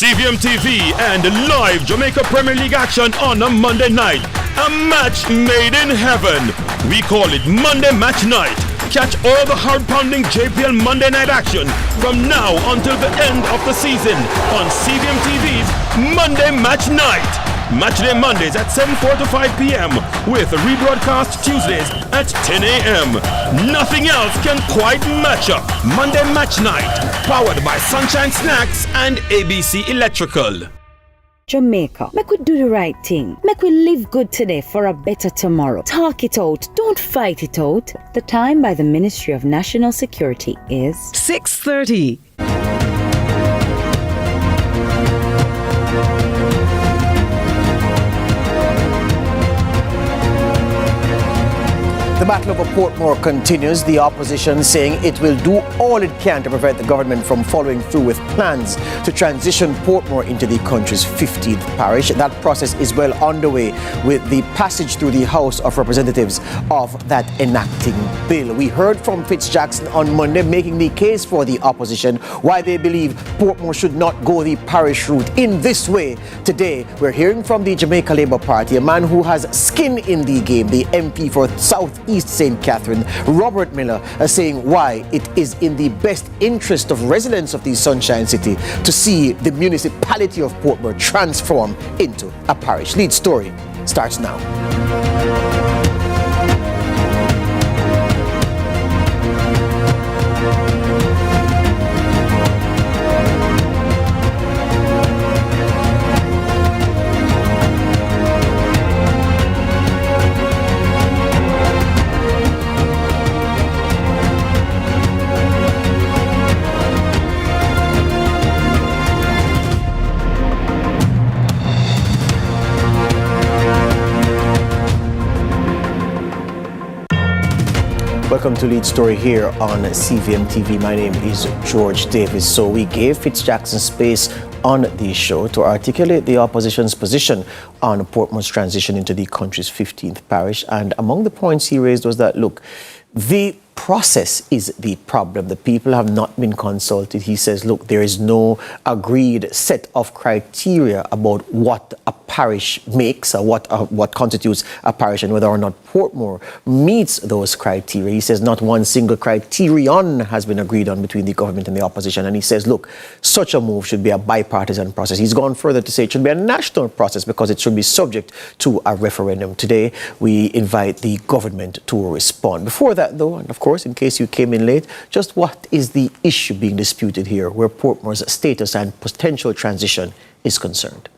CVM TV and live Jamaica Premier League action on a Monday night. A match made in heaven. We call it Monday Match Night. Catch all the hard-pounding JPL Monday night action from now until the end of the season on CVM TV's Monday Match Night. Matchday Mondays at 7:45 p.m. with rebroadcast Tuesdays at 10 a.m. Nothing else can quite match up. Monday Match Night, powered by Sunshine Snacks and ABC Electrical. Jamaica, make we do the right thing. Make we live good today for a better tomorrow. Talk it out. Don't fight it out. The time by the Ministry of National Security is 6:30. The battle over Portmore continues, the opposition saying it will do all it can to prevent the government from following through with plans to transition Portmore into the country's 15th parish. That process is well underway with the passage through the House of Representatives of that enacting bill. We heard from Fitzjackson on Monday making the case for the opposition why they believe Portmore should not go the parish route in this way. Today, we're hearing from the Jamaica Labour Party, a man who has skin in the game, the MP for South East St. Catherine, Robert Miller, saying why it is in the best interest of residents of the Sunshine City to see the municipality of Portmore transform into a parish. Lead story starts now. Welcome to Lead Story here on CVM TV. My name is George Davis. So we gave Fitzjackson space on the show to articulate the opposition's position on Portmore's transition into the country's 15th parish. And among the points he raised was that, look, the process is the problem. The people have not been consulted. He says, look, there is no agreed set of criteria about what a parish makes or what constitutes a parish and whether or not Portmore meets those criteria. He says not one single criterion has been agreed on between the government and the opposition. And he says, look, such a move should be a bipartisan process. He's gone further to say it should be a national process because it should be subject to a referendum. Today, we invite the government to respond. Before that, though, and of course, in case you came in late, just what is the issue being disputed here where Portmore's status and potential transition is concerned?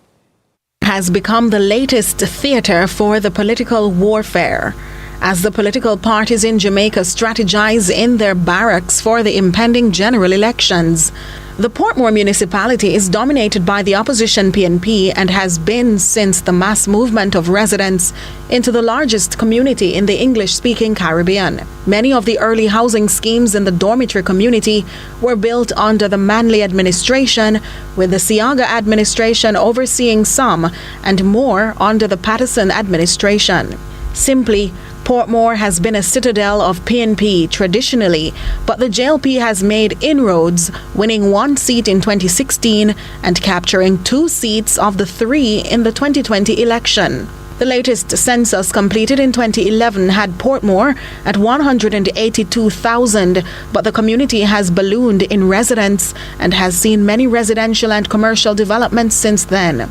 Has become the latest theater for the political warfare as the political parties in Jamaica strategize in their barracks for the impending general elections. The Portmore municipality is dominated by the opposition PNP and has been since the mass movement of residents into the largest community in the English-speaking Caribbean. Many of the early housing schemes in the dormitory community were built under the Manley administration, with the Siaga administration overseeing some and more under the Patterson administration. Simply, Portmore has been a citadel of PNP traditionally, but the JLP has made inroads, winning 1 seat in 2016 and capturing 2 seats of the 3 in the 2020 election. The latest census completed in 2011 had Portmore at 182,000, but the community has ballooned in residents and has seen many residential and commercial developments since then.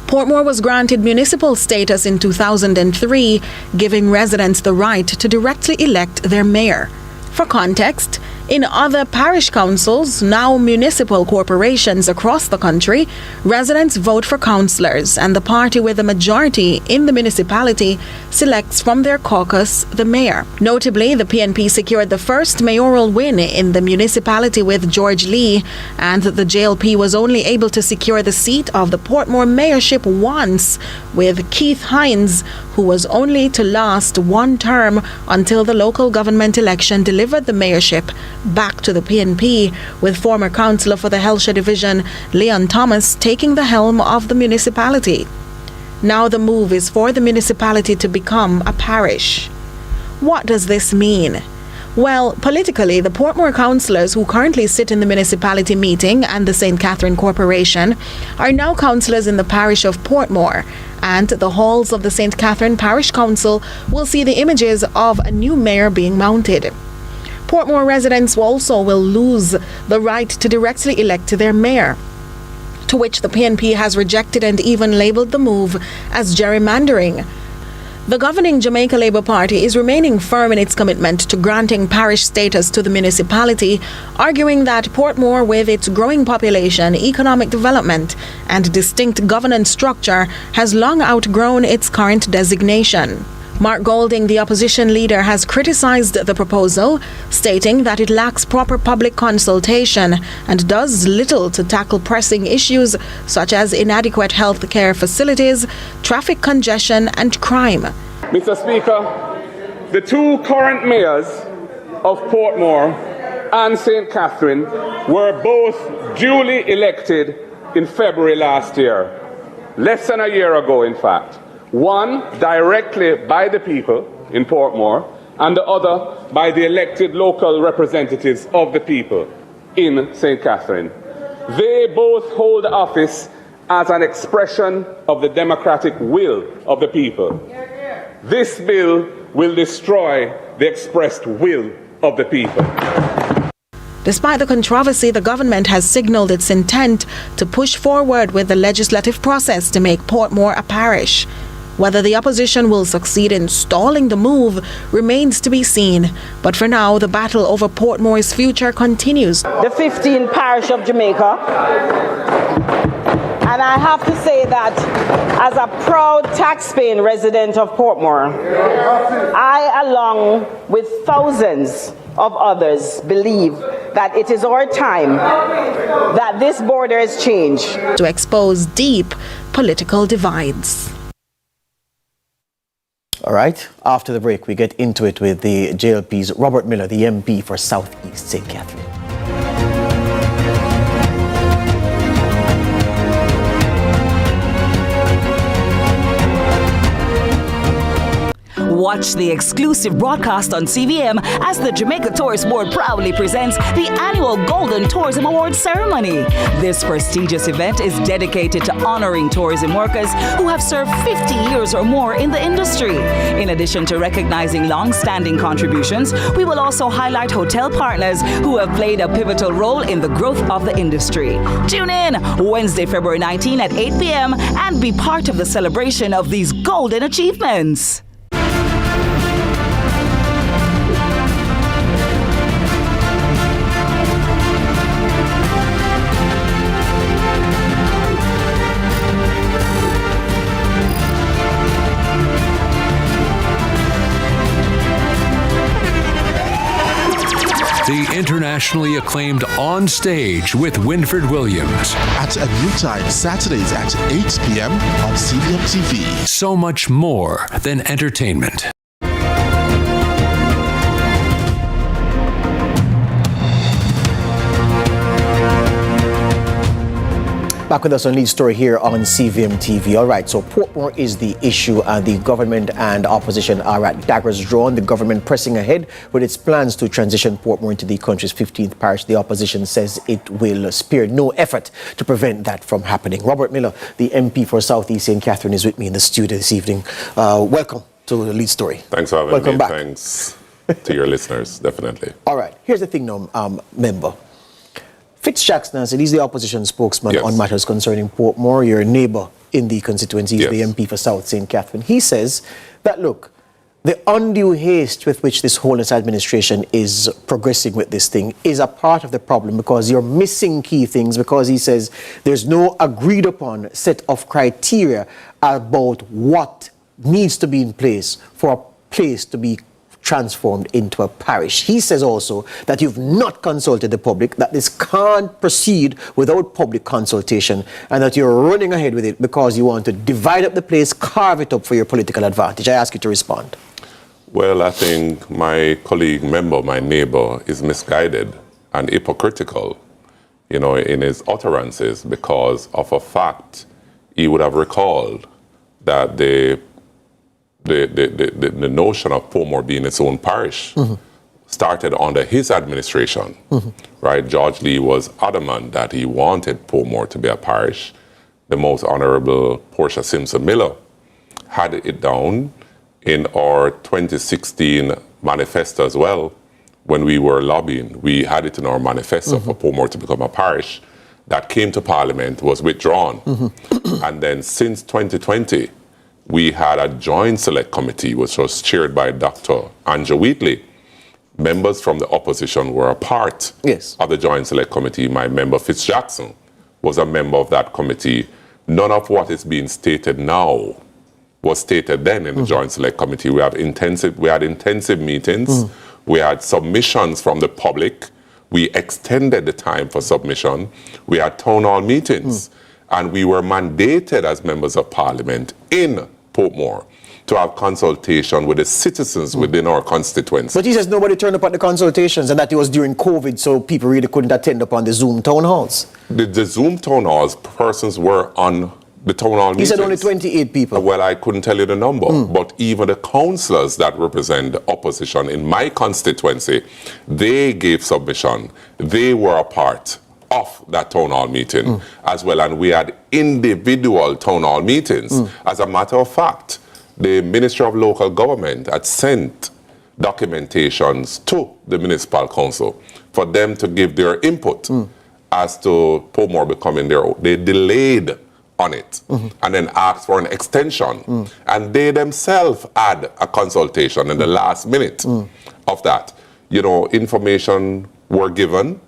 Portmore was granted municipal status in 2003, giving residents the right to directly elect their mayor. For context, in other parish councils, now municipal corporations across the country, residents vote for councillors, and the party with a majority in the municipality selects from their caucus the mayor. Notably, the PNP secured the first mayoral win in the municipality with George Lee, and the JLP was only able to secure the seat of the Portmore mayorship once, with Keith Hines, who was only to last 1 term until the local government election delivered the mayorship back to the PNP, with former councillor for the Hellshire Division, Leon Thomas, taking the helm of the municipality. Now the move is for the municipality to become a parish. What does this mean? Well, politically, the Portmore councillors who currently sit in the municipality meeting and the St. Catherine Corporation are now councillors in the parish of Portmore, and the halls of the St. Catherine Parish Council will see the images of a new mayor being mounted. Portmore residents also will lose the right to directly elect their mayor, to which the PNP has rejected and even labelled the move as gerrymandering. The governing Jamaica Labour Party is remaining firm in its commitment to granting parish status to the municipality, arguing that Portmore, with its growing population, economic development, and distinct governance structure, has long outgrown its current designation. Mark Golding, the opposition leader, has criticised the proposal, stating that it lacks proper public consultation and does little to tackle pressing issues such as inadequate health care facilities, traffic congestion and crime. Mr. Speaker, the two current mayors of Portmore and St. Catherine were both duly elected in February last year, less than a year ago in fact. One directly by the people in Portmore, and the other by the elected local representatives of the people in St. Catherine. They both hold office as an expression of the democratic will of the people. This bill will destroy the expressed will of the people. Despite the controversy, the government has signalled its intent to push forward with the legislative process to make Portmore a parish. Whether the opposition will succeed in stalling the move remains to be seen. But for now, the battle over Portmore's future continues. The 15th parish of Jamaica. And I have to say that as a proud tax-paying resident of Portmore, I, along with thousands of others, believe that it is our time that this border is changed. To expose deep political divides. All right, after the break, we get into it with the JLP's Robert Miller, the MP for South East St. Catherine. Watch the exclusive broadcast on CVM as the Jamaica Tourist Board proudly presents the annual Golden Tourism Awards ceremony. This prestigious event is dedicated to honoring tourism workers who have served 50 years or more in the industry. In addition to recognizing long-standing contributions, we will also highlight hotel partners who have played a pivotal role in the growth of the industry. Tune in Wednesday, February 19 at 8 p.m. and be part of the celebration of these golden achievements. The internationally acclaimed On Stage with Winford Williams. At a new time, Saturdays at 8 p.m. on CVM TV. So much more than entertainment. Back with us on lead story here on CVM TV. All right, so Portmore is the issue, and the government and opposition are at daggers drawn. The government pressing ahead with its plans to transition Portmore into the country's 15th parish. The opposition says it will spare no effort to prevent that from happening. Robert Miller, the MP for South East St. Catherine, is with me in the studio this evening. Welcome to the lead story. Thanks for having Welcome me. Back. Thanks to your listeners, definitely. All right, here's the thing now, member. Fitzjackson, as he's the opposition spokesman on matters concerning Portmore, your neighbour in the constituency, he's the MP for South St. Catherine. He says that, look, the undue haste with which this Holness administration is progressing with this thing is a part of the problem, because you're missing key things, because he says there's no agreed upon set of criteria about what needs to be in place for a place to be transformed into a parish. He says also that you've not consulted the public, that this can't proceed without public consultation, and that you're running ahead with it because you want to divide up the place, carve it up for your political advantage. I ask you to respond. Well, I think my colleague member, my neighbor, is misguided and hypocritical, you know, in his utterances, because of a fact he would have recalled that the notion of Portmore being its own parish started under his administration, right? George Lee was adamant that he wanted Portmore to be a parish. The Most Honorable Portia Simpson Miller had it down in our 2016 manifesto as well. When we were lobbying, we had it in our manifesto for Portmore to become a parish. That came to Parliament, was withdrawn. And then since 2020, we had a joint select committee, which was chaired by Dr. Andrew Wheatley. Members from the opposition were a part of the joint select committee. My member, Fitz Jackson, was a member of that committee. None of what is being stated now was stated then in the joint select committee. We had intensive meetings. We had submissions from the public. We extended the time for submission. We had town hall meetings. And we were mandated as members of parliament in Portmore to have consultation with the citizens within our constituency. But he says nobody turned up at the consultations and that it was during COVID, so people really couldn't attend upon the Zoom town halls. The Zoom town halls, persons were on the town hall meetings. He said only 28 people. Well, I couldn't tell you the number, but even the councillors that represent the opposition in my constituency, they gave submission. They were a part of that town hall meeting as well, and we had individual town hall meetings. As a matter of fact, the Ministry of Local Government had sent documentations to the municipal council for them to give their input as to Portmore becoming their own. They delayed on it and then asked for an extension. And they themselves had a consultation in the last minute of that. You know, information were given.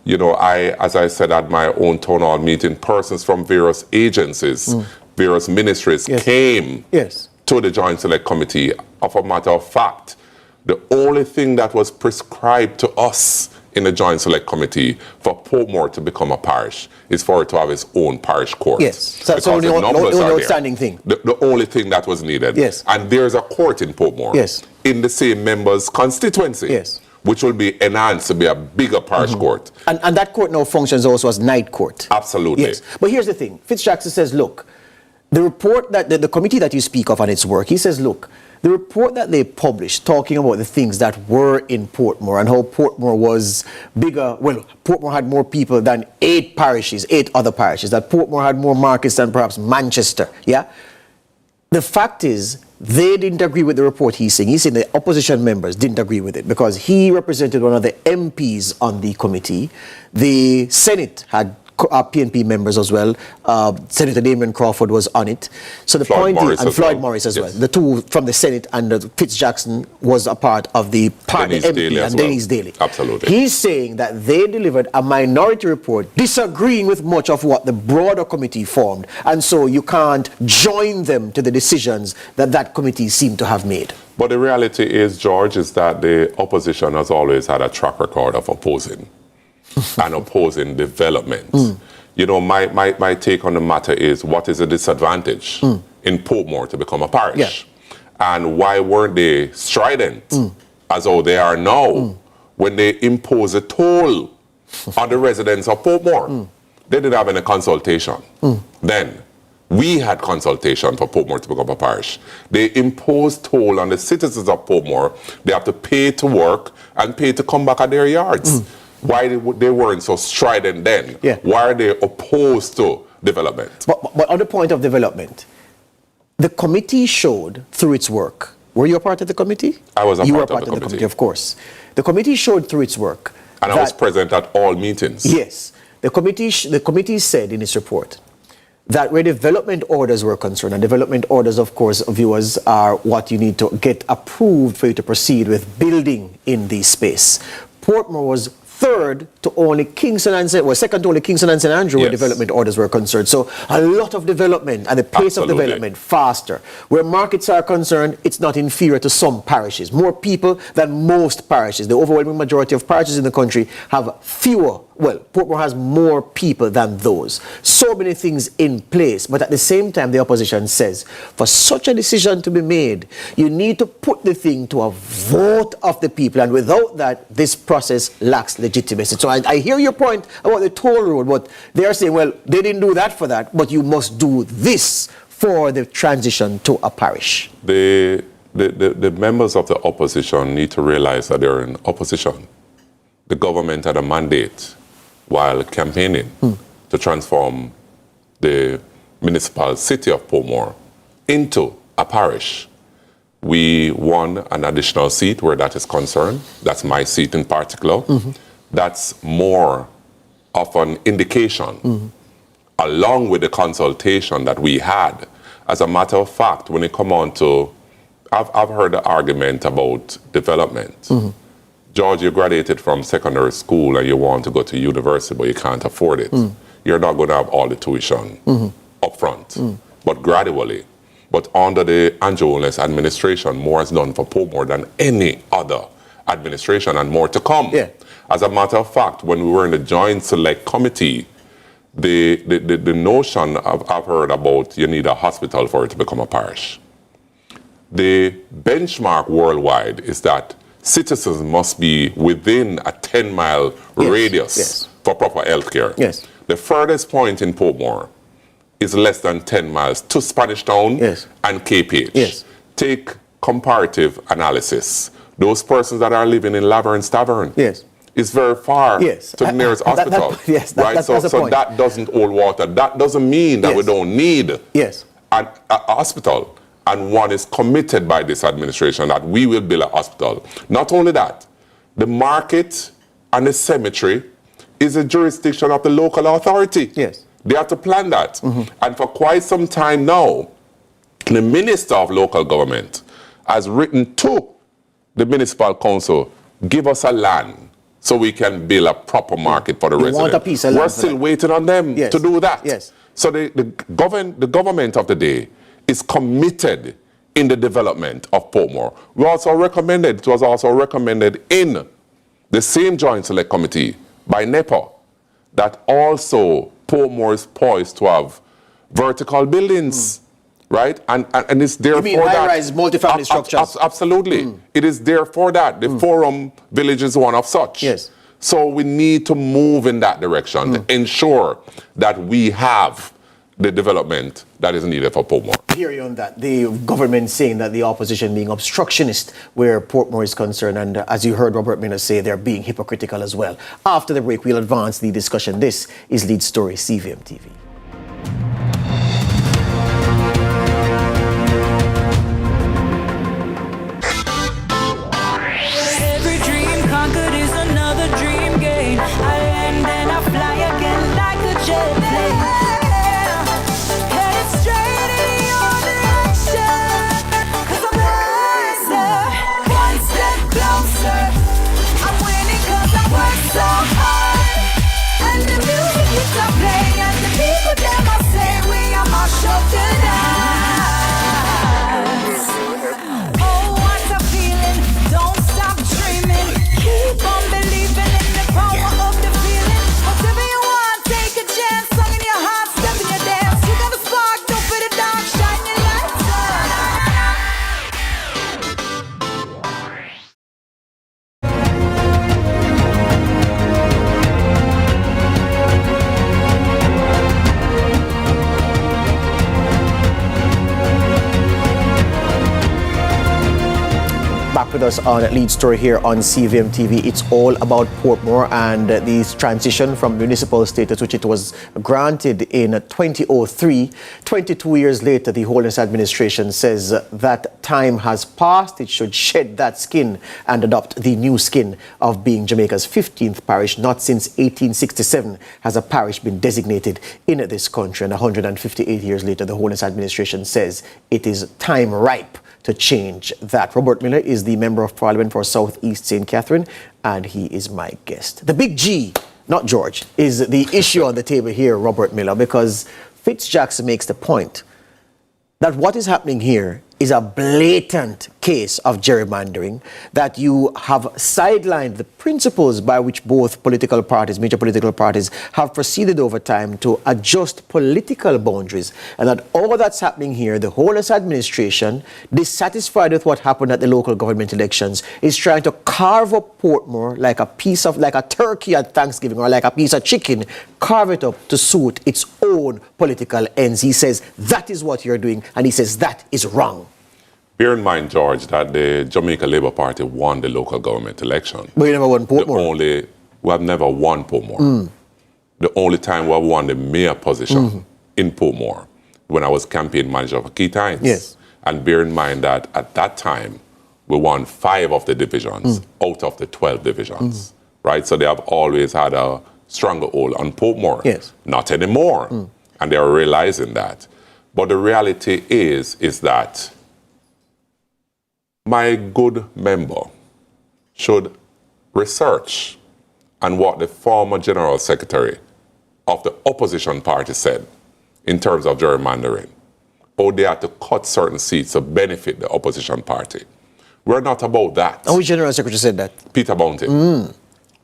You know, as I said at my own town hall meeting, persons from various agencies, various ministries came to the Joint Select Committee. Of a matter of fact, the only thing that was prescribed to us in the Joint Select Committee for Portmore to become a parish is for it to have its own parish court. So that's the only outstanding thing. The only thing that was needed. And there's a court in Portmore in the same member's constituency. Which will be enhanced to be a bigger parish court. And that court now functions also as night court. Absolutely. But here's the thing. Fitz Jackson says, look, the report that the committee that you speak of and its work, he says, look, the report that they published talking about the things that were in Portmore and how Portmore was bigger, well, Portmore had more people than 8 other parishes, that Portmore had more markets than perhaps Manchester, The fact is, they didn't agree with the report he's saying. He's saying the opposition members didn't agree with it because he represented one of the MPs on the committee. The Senate had PNP members as well. Senator Damien Crawford was on it. So the point is, and Floyd Morris as well. The two from the Senate and Fitz Jackson was a part of the party MP and Denise Daly. Absolutely. He's saying that they delivered a minority report disagreeing with much of what the broader committee formed. And so you can't join them to the decisions that that committee seemed to have made. But the reality is, George, is that the opposition has always had a track record of opposing. And opposing development. You know, my take on the matter is, what is the disadvantage in Portmore to become a parish? And why weren't they strident as though they are now when they impose a toll on the residents of Portmore? They didn't have any consultation. Then we had consultation for Portmore to become a parish. They imposed toll on the citizens of Portmore. They have to pay to work and pay to come back at their yards. Why they weren't so strident then? Why are they opposed to development? But on the point of development, the committee showed through its work. Were you a part of the committee? I was a you part were of the committee, of course. The committee showed through its work. And I was present at all meetings. Yes. The committee said in its report that where development orders were concerned, and development orders, of course, viewers, are what you need to get approved for you to proceed with building in the space. Portmore was third to only Kingston and second to only Kingston and St. Andrew where development orders were concerned. So a lot of development and the pace of development faster. Where markets are concerned, it's not inferior to some parishes. More people than most parishes. The overwhelming majority of parishes in the country have fewer. Well, Portmore has more people than those. So many things in place. But at the same time, the opposition says, for such a decision to be made, you need to put the thing to a vote of the people. And without that, this process lacks legitimacy. So I hear your point about the toll road, but they are saying, well, they didn't do that for that, but you must do this for the transition to a parish. The the members of the opposition need to realize that they're in opposition. The government had a mandate while campaigning to transform the municipal city of Portmore into a parish. We won an additional seat where that is concerned. That's my seat in particular. That's more of an indication, along with the consultation that we had. As a matter of fact, when it come on to, I've heard the argument about development. George, you graduated from secondary school and you want to go to university, but you can't afford it. You're not going to have all the tuition up front, but gradually. But under the Holness administration, more is done for Portmore than any other administration, and more to come. As a matter of fact, when we were in the Joint Select Committee, the notion I've heard about you need a hospital for it to become a parish. The benchmark worldwide is that citizens must be within a 10-mile radius for proper health care. The furthest point in Portmore is less than 10 miles to Spanish Town and KPH. Take comparative analysis. Those persons that are living in Laverance Tavern is very far to the nearest hospital. So that doesn't hold water. That doesn't mean that we don't need a hospital. And one is committed by this administration that we will build a hospital. Not only that, the market and the cemetery is a jurisdiction of the local authority. They have to plan that. And for quite some time now, the Minister of Local Government has written to the Municipal Council, give us a land so we can build a proper market for the residents. Want a piece of land. We're still waiting on them to do that. So the government of the day is committed in the development of Portmore. It was also recommended in the same Joint Select Committee by NEPA that also Portmore is poised to have vertical buildings, right? And it's there for that. You mean high-rise multifamily structures? Absolutely. It is there for that. The Forum Village is one of such. So we need to move in that direction to ensure that we have the development that is needed for Portmore. Hear you on that. The government saying that the opposition being obstructionist where Portmore is concerned, and as you heard Robert Miller say, they're being hypocritical as well. After the break, we'll advance the discussion. This is Lead Story CVM TV. Every dream conquered is another dream gained. I land and I fly again like a jet plane. With us on Lead Story here on CVM TV. It's all about Portmore and the transition from municipal status, which it was granted in 2003. 22 years later, the Holness administration says that time has passed. It should shed that skin and adopt the new skin of being Jamaica's 15th parish. Not since 1867 has a parish been designated in this country. And 158 years later, the Holness administration says it is time ripe to change that. Robert Miller is the Member of Parliament for South East St. Catherine, and he is my guest. The big G, not George, is the issue on the table here, Robert Miller, because Fitzjackson makes the point that what is happening here is a blatant case of gerrymandering, that you have sidelined the principles by which both political parties, major political parties, have proceeded over time to adjust political boundaries, and that all that's happening here, the Holness administration, dissatisfied with what happened at the local government elections, is trying to carve up Portmore like a turkey at Thanksgiving, or like a piece of chicken, carve it up to suit its own political ends. He says that is what you're doing, and he says that is wrong. Bear in mind, George, that the Jamaica Labour Party won the local government election. But you never won Portmore. We have never won Portmore. The only time we have won the mayor position in Portmore, when I was campaign manager for Key Times. Yes. And bear in mind that at that time, we won 5 of the divisions out of the 12 divisions, right? So they have always had a stronger hold on Portmore. Yes. Not anymore. And they are realizing that. But the reality is that my good member should research on what the former General Secretary of the opposition party said in terms of gerrymandering, or they had to cut certain seats to benefit the opposition party. We're not about that. And which General Secretary said that? Peter Bounty.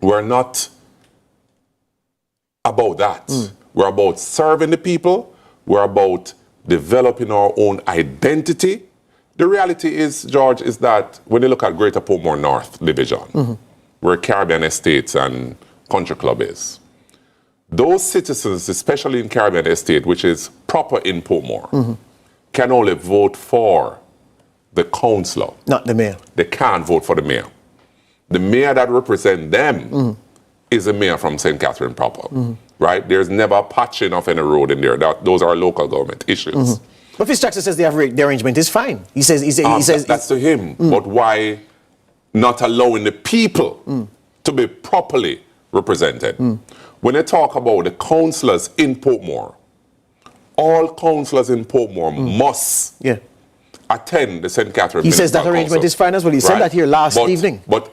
We're not about that. We're about serving the people. We're about developing our own identity. The reality is, George, is that when you look at Greater Portmore North Division, where Caribbean Estates and Country Club is, those citizens, especially in Caribbean Estate, which is proper in Portmore, can only vote for the councillor. Not the mayor. They can't vote for the mayor. The mayor that represents them is the mayor from St. Catherine proper, right? There's never a patching of any road in there. Those are local government issues. But Fitz Jackson says the arrangement is fine. He says that's to him. But why not allowing the people to be properly represented? When they talk about the councillors in Portmore, all councillors in Portmore must attend the St. Catherine. He says that arrangement is fine as well. He said that here last evening. But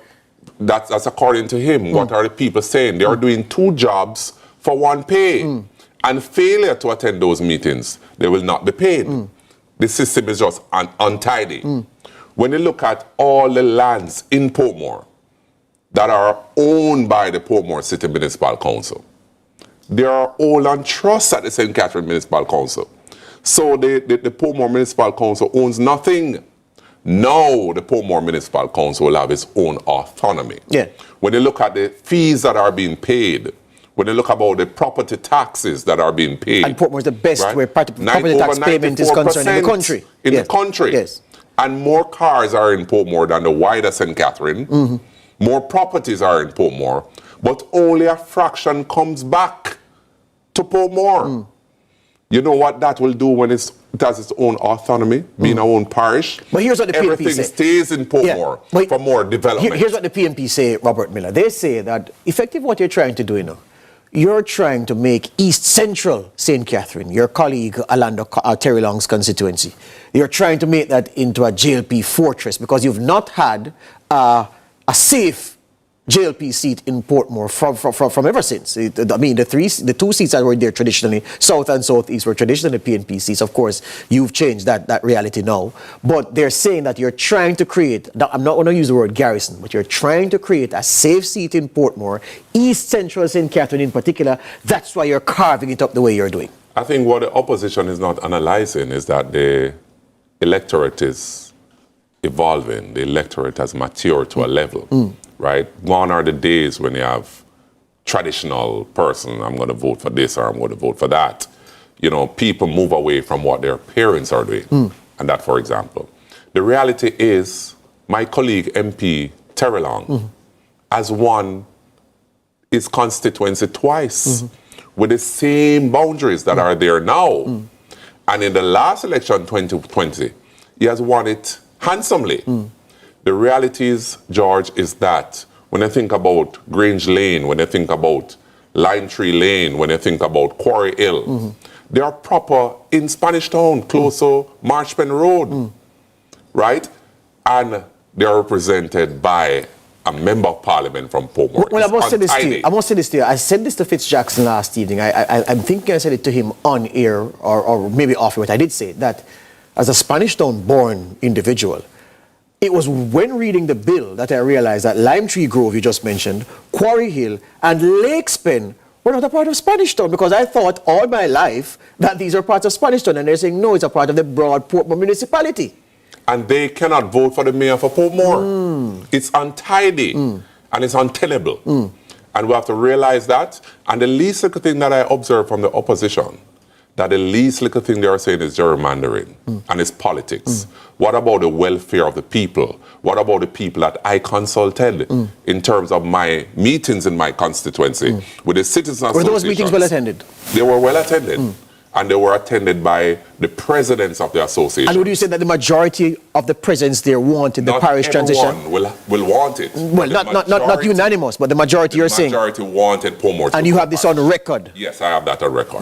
that's according to him. What are the people saying? They are doing 2 jobs for 1 pay. And failure to attend those meetings, they will not be paid. The system is just untidy. When you look at all the lands in Portmore that are owned by the Portmore City Municipal Council, they are all on trust at the St. Catherine Municipal Council. So the Portmore Municipal Council owns nothing. Now the Portmore Municipal Council will have its own autonomy. When you look at the fees that are being paid, when you look about the property taxes that are being paid. And Portmore is the best where property tax payment is concerned in the country. In the country. And more cars are in Portmore than the wider St. Catherine. More properties are in Portmore. But only a fraction comes back to Portmore. You know what that will do when it has its own autonomy, being our own parish? But here's what the PNP Everything say. stays in Portmore for more development. Here's what the PNP say, Robert Miller. They say that effective what you're trying to do, you're trying to make East Central St. Catherine, your colleague Alando Terry Long's constituency, you're trying to make that into a JLP fortress because you've not had a safe JLP seat in Portmore from ever since. I mean, the 2 seats that were there traditionally, South and Southeast, were traditionally PNP seats. Of course, you've changed that reality now. But they're saying that you're trying to create, I'm not going to use the word garrison, but you're trying to create a safe seat in Portmore, East Central St. Catherine in particular. That's why you're carving it up the way you're doing. I think what the opposition is not analyzing is that the electorate is evolving. The electorate has matured to a level. Right? Gone are the days when you have traditional person, I'm going to vote for this or I'm going to vote for that. People move away from what their parents are doing. And that, for example. The reality is, my colleague MP Terry Long has won his constituency twice with the same boundaries that are there now. And in the last election, 2020, he has won it handsomely. The reality is, George, is that when I think about Grange Lane, when I think about Lime Tree Lane, when I think about Quarry Hill, they are proper in Spanish Town, close to Marchpen Road, right? And they are represented by a member of parliament from Portmore. Well, I must say this to you. I said this to Fitz Jackson last evening. I'm thinking I said it to him on air or maybe off air, but I did say that as a Spanish Town born individual, it was when reading the bill that I realized that Lime Tree Grove, you just mentioned, Quarry Hill, and Lakespen were not a part of Spanish Town, because I thought all my life that these are parts of Spanish Town, and they're saying, no, it's a part of the broad Portmore municipality. And they cannot vote for the mayor for Portmore. It's untidy and it's untenable. And we have to realize that. And the least little thing that I observe from the opposition, that the least little thing they are saying is gerrymandering and it's politics. What about the welfare of the people? What about the people that I consulted in terms of my meetings in my constituency with the citizens associations? Were those meetings well attended? They were well attended. And they were attended by the presidents of the association. And would you say that the majority of the presidents there wanted the parish transition? Not everyone will want it. Well, not unanimous, but the majority you're saying. The majority wanted Portmore. And you have this on record? Yes, I have that on record.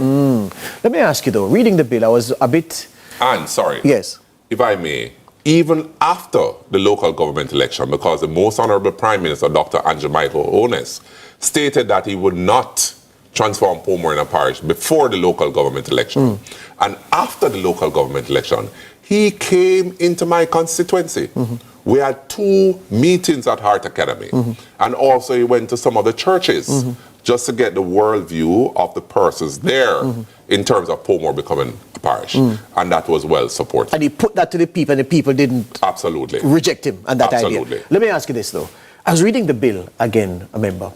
Let me ask you though, reading the bill, I was a bit... And, sorry. Yes. If I may, even after the local government election, because the most honorable Prime Minister, Dr. Andrew Michael Holness, stated that he would not transform Portmore in a parish before the local government election. And after the local government election, he came into my constituency. We had 2 meetings at Heart Academy. And also he went to some of the churches just to get the worldview of the persons there in terms of Portmore becoming a parish. And that was well supported. And he put that to the people and the people didn't reject him and that idea. Let me ask you this though. I was reading the bill again, a member,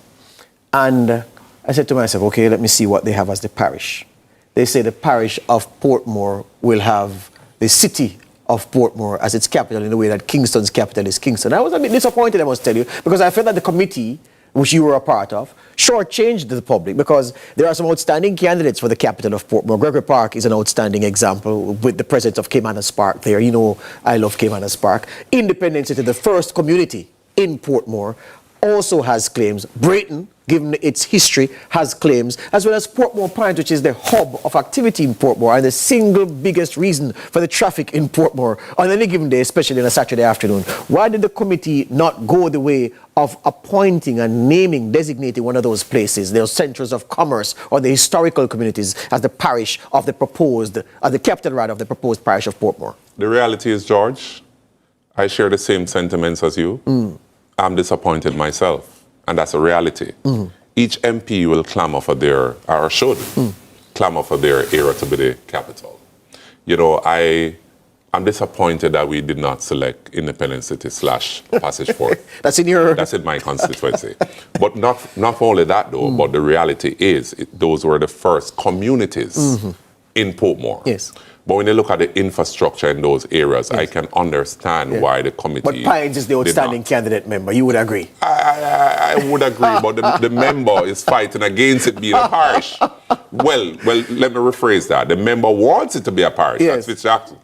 and I said to myself, okay, let me see what they have as the parish. They say the parish of Portmore will have the city of Portmore as its capital in the way that Kingston's capital is Kingston. I was a bit disappointed, I must tell you, because I felt that the committee, which you were a part of, shortchanged the public because there are some outstanding candidates for the capital of Portmore. Gregory Park is an outstanding example with the presence of Caymanas Park there. You know, I love Caymanas Park. Independent City, the first community in Portmore, also has claims. Brayton, given its history, has claims, as well as Portmore Pines, which is the hub of activity in Portmore and the single biggest reason for the traffic in Portmore on any given day, especially on a Saturday afternoon. Why did the committee not go the way of appointing and naming, designating one of those places, those centers of commerce or the historical communities as the parish of the proposed, the capital rather of the proposed parish of Portmore? The reality is, George, I share the same sentiments as you. I'm disappointed myself, and that's a reality. Each MP will clamor for their, or should clamor for their area to be the capital. You know, I'm disappointed that we did not select Independent City / Passage Fort. That's in my constituency. But not only that though, but the reality is those were the first communities in Portmore. Yes. But when you look at the infrastructure in those areas, I can understand why the committee... But Pines is the outstanding candidate member, you would agree? I would agree, but the member is fighting against it being a parish. Well, let me rephrase that. The member wants it to be a parish, that's Fitz Jackson.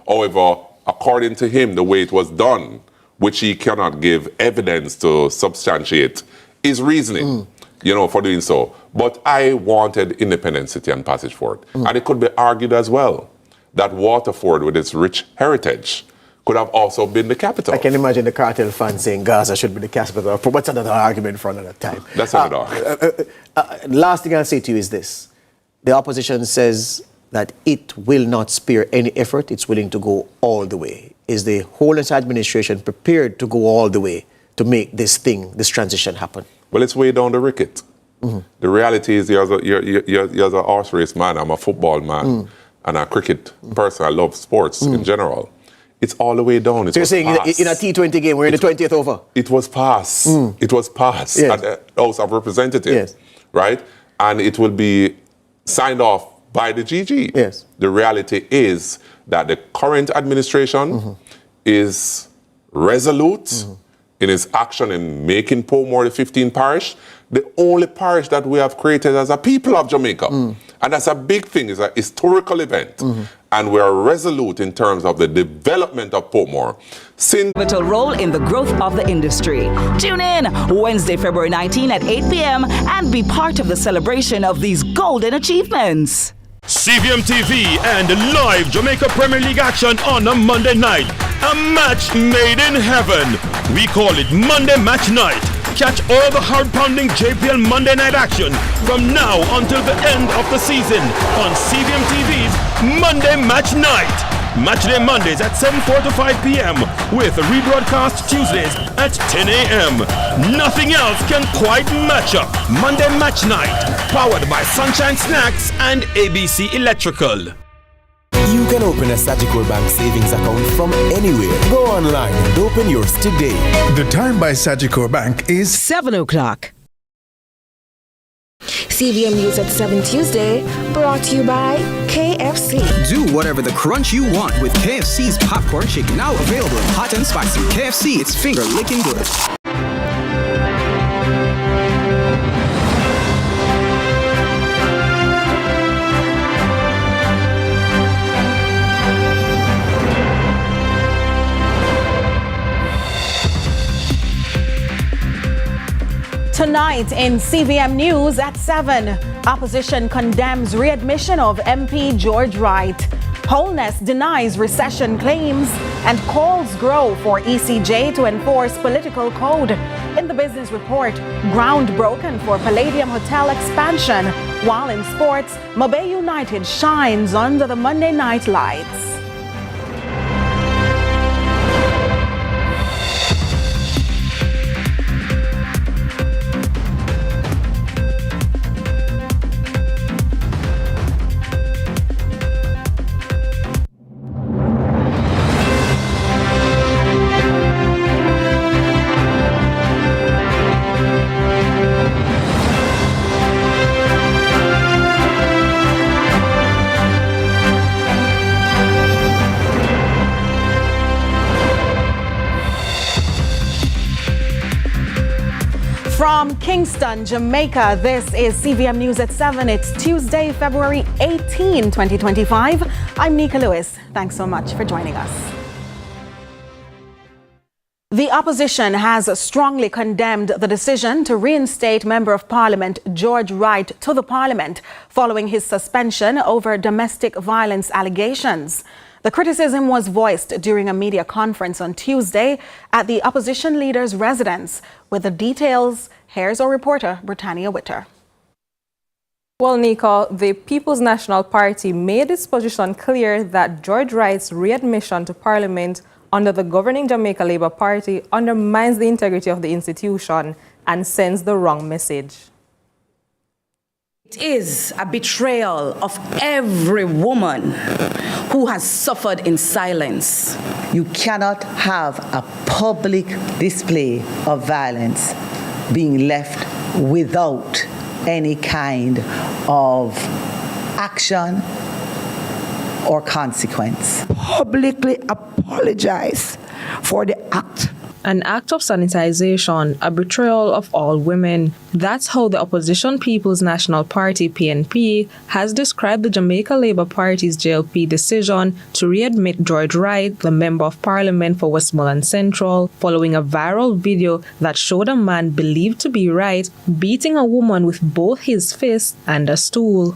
However, according to him, the way it was done, which he cannot give evidence to substantiate his reasoning, you know, for doing so. But I wanted Independent City and Passage Fort. And it could be argued as well that Waterford, with its rich heritage, could have also been the capital. I can imagine the cartel fans saying Gaza should be the capital. What's another argument for another time? That's another argument. Last thing I'll say to you is this. The opposition says that it will not spare any effort. It's willing to go all the way. Is the Holness administration prepared to go all the way to make this transition happen? Well, it's way down the ricket. The reality is you're a horse race man. I'm a football man and a cricket person. I love sports in general. It's all the way down. So you're saying in a T20 game, we're in the 20th over? It was passed. It was passed at the House of Representatives, right? And it will be signed off by the GG. Yes. The reality is that the current administration is resolute in its action in making Portmore the 15th parish, the only parish that we have created as a people of Jamaica. And that's a big thing, it's a historical event. And we are resolute in terms of the development of Portmore. Pivotal role in the growth of the industry. Tune in Wednesday, February 19 at 8 p.m. and be part of the celebration of these golden achievements. CVM TV and live Jamaica Premier League action on a Monday night. A match made in heaven. We call it Monday Match Night. Catch all the hard-pounding JPL Monday night action from now until the end of the season on CVM TV's Monday Match Night. Matchday Mondays at 7:45 p.m. with a rebroadcast Tuesdays at 10 a.m. Nothing else can quite match up. Monday Match Night, powered by Sunshine Snacks and ABC Electrical. You can open a Sagicor Bank savings account from anywhere. Go online and open yours today. The time by Sagicor Bank is 7 o'clock. CVM News at 7 Tuesday, brought to you by KFC. Do whatever the crunch you want with KFC's popcorn chicken, now available in hot and spicy. KFC, it's finger-licking good. Tonight in CVM News at 7, opposition condemns readmission of MP George Wright. Holness denies recession claims and calls grow for ECJ to enforce political code. In the business report, ground broken for Palladium Hotel expansion. While in sports, Mobay United shines under the Monday night lights. From Kingston, Jamaica, this is CVM News at 7. It's Tuesday, February 18, 2025. I'm Nika Lewis. Thanks so much for joining us. The opposition has strongly condemned the decision to reinstate Member of Parliament George Wright to the Parliament following his suspension over domestic violence allegations. The criticism was voiced during a media conference on Tuesday at the opposition leader's residence. With the details, here's our reporter, Brittania Witter. Well, Nika, the People's National Party made its position clear that George Wright's readmission to Parliament under the governing Jamaica Labour Party undermines the integrity of the institution and sends the wrong message. It is a betrayal of every woman who has suffered in silence. You cannot have a public display of violence being left without any kind of action or consequence. Publicly apologize for the act. An act of sanitization, a betrayal of all women. That's how the opposition People's National Party, PNP, has described the Jamaica Labour Party's JLP decision to readmit George Wright, the Member of Parliament for Westmoreland Central, following a viral video that showed a man believed to be Wright beating a woman with both his fists and a stool.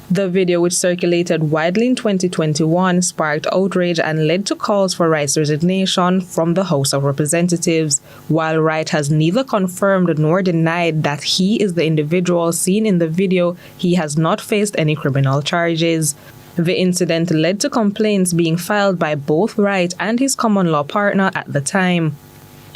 The video, which circulated widely in 2021, sparked outrage and led to calls for Wright's resignation from the House of Representatives. While Wright has neither confirmed nor denied that he is the individual seen in the video, he has not faced any criminal charges. The incident led to complaints being filed by both Wright and his common law partner at the time.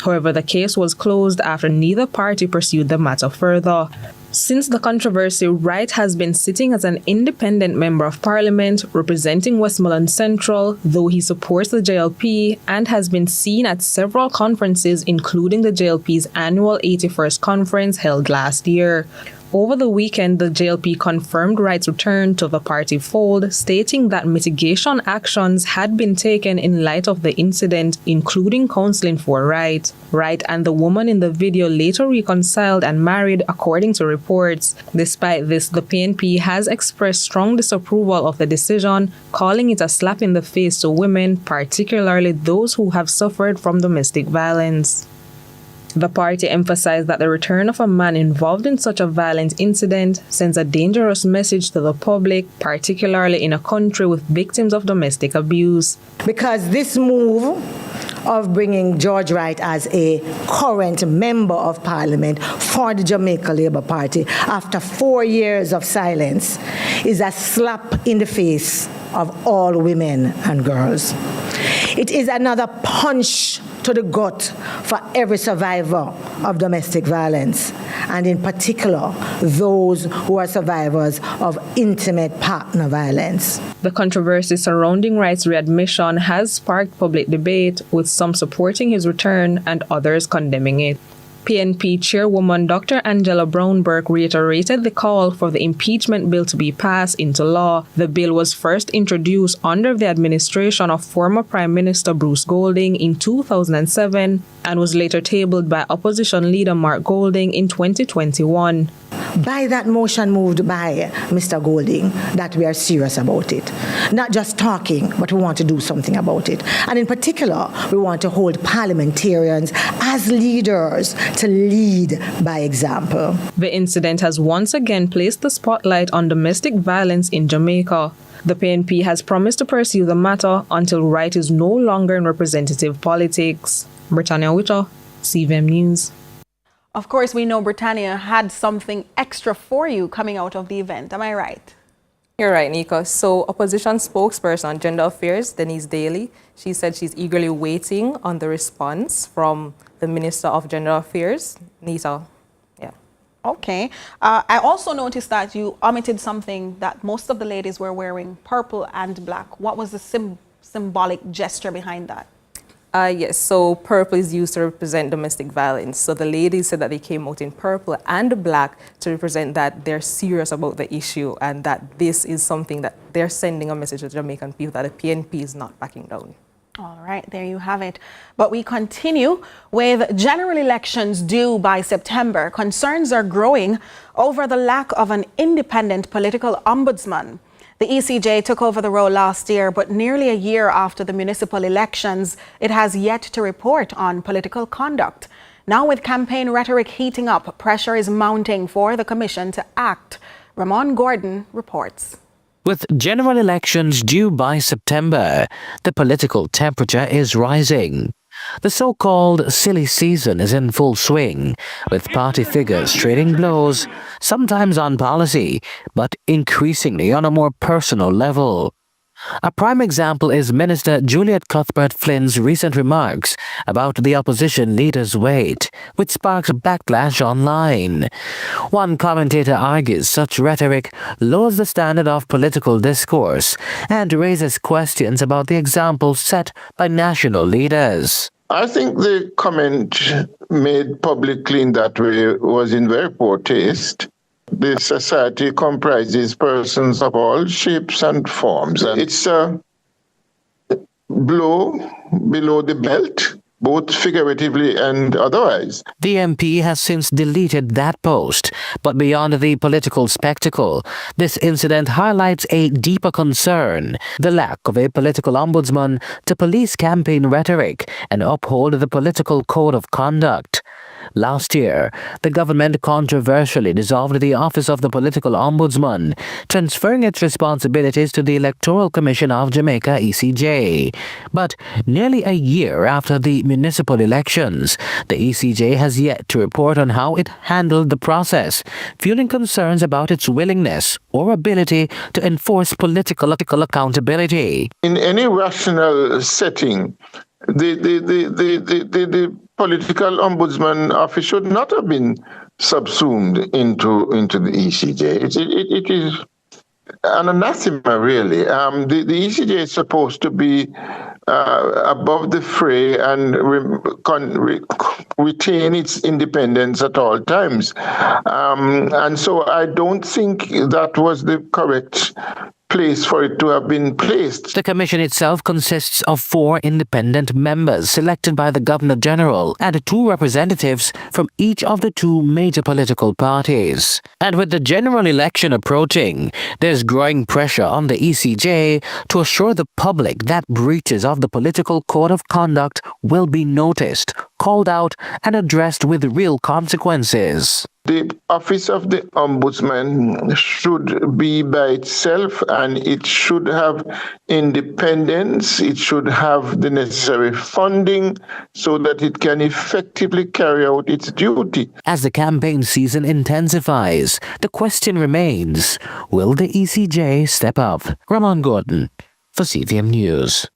However, the case was closed after neither party pursued the matter further. Since the controversy, Wright has been sitting as an independent Member of Parliament representing Westmoreland Central, though he supports the JLP and has been seen at several conferences, including the JLP's annual 81st conference held last year. Over the weekend, the JLP confirmed Wright's return to the party fold, stating that mitigation actions had been taken in light of the incident, including counseling for Wright. Wright and the woman in the video later reconciled and married, according to reports. Despite this, the PNP has expressed strong disapproval of the decision, calling it a slap in the face to women, particularly those who have suffered from domestic violence. The party emphasized that the return of a man involved in such a violent incident sends a dangerous message to the public, particularly in a country with victims of domestic abuse. Because this move of bringing George Wright as a current Member of Parliament for the Jamaica Labour Party after 4 years of silence is a slap in the face of all women and girls. It is another punch to the gut for every survivor of domestic violence, and in particular, those who are survivors of intimate partner violence. The controversy surrounding Wright's readmission has sparked public debate, with some supporting his return and others condemning it. PNP Chairwoman Dr. Angela Brownberg reiterated the call for the impeachment bill to be passed into law. The bill was first introduced under the administration of former Prime Minister Bruce Golding in 2007 and was later tabled by opposition leader Mark Golding in 2021. By that motion moved by Mr. Golding, that we are serious about it. Not just talking, but we want to do something about it. And in particular, we want to hold parliamentarians as leaders to lead by example. The incident has once again placed the spotlight on domestic violence in Jamaica. The PNP has promised to pursue the matter until Wright is no longer in representative politics. Brittania Witter, CVM News. Of course, we know Brittania had something extra for you coming out of the event. Am I right? You're right, Nico. So opposition spokesperson on Gender Affairs, Denise Daly, she said she's eagerly waiting on the response from the Minister of Gender Affairs, Nita. Yeah. Okay. I also noticed that you omitted something that most of the ladies were wearing, purple and black. What was the symbolic gesture behind that? Yes, so purple is used to represent domestic violence. So the ladies said that they came out in purple and black to represent that they're serious about the issue and that this is something that they're sending a message to Jamaican people that the PNP is not backing down. All right, there you have it. But we continue with general elections due by September. Concerns are growing over the lack of an independent political ombudsman. The ECJ took over the role last year, but nearly a year after the municipal elections, it has yet to report on political conduct. Now with campaign rhetoric heating up, pressure is mounting for the commission to act. Ramon Gordon reports. With general elections due by September, the political temperature is rising. The so-called silly season is in full swing, with party figures trading blows, sometimes on policy, but increasingly on a more personal level. A prime example is Minister Juliet Cuthbert-Flynn's recent remarks about the opposition leader's weight, which sparks backlash online. One commentator argues such rhetoric lowers the standard of political discourse and raises questions about the example set by national leaders. I think the comment made publicly in that way was in very poor taste. The society comprises persons of all shapes and forms. And it's a blow below the belt, both figuratively and otherwise. The MP has since deleted that post, but beyond the political spectacle, this incident highlights a deeper concern: the lack of a political ombudsman to police campaign rhetoric and uphold the political code of conduct. Last year, the government controversially dissolved the office of the political ombudsman, transferring its responsibilities to the Electoral Commission of Jamaica, ECJ. But nearly a year after the municipal elections, the ECJ has yet to report on how it handled the process, fueling concerns about its willingness or ability to enforce political accountability. In any rational setting, the political ombudsman office should not have been subsumed into the ECJ. It is an anathema, really. The ECJ is supposed to be above the fray and retain its independence at all times. And so I don't think that was the correct place for it to have been placed. The commission itself consists of 4 independent members selected by the Governor-General and 2 representatives from each of the 2 major political parties. And with the general election approaching, there's growing pressure on the ECJ to assure the public that breaches of the political code of conduct will be noticed, called out, and addressed with real consequences. The office of the ombudsman should be by itself, and it should have independence. It should have the necessary funding so that it can effectively carry out its duty. As the campaign season intensifies, the question remains, will the ECJ step up? Ramon Gordon for CVM News.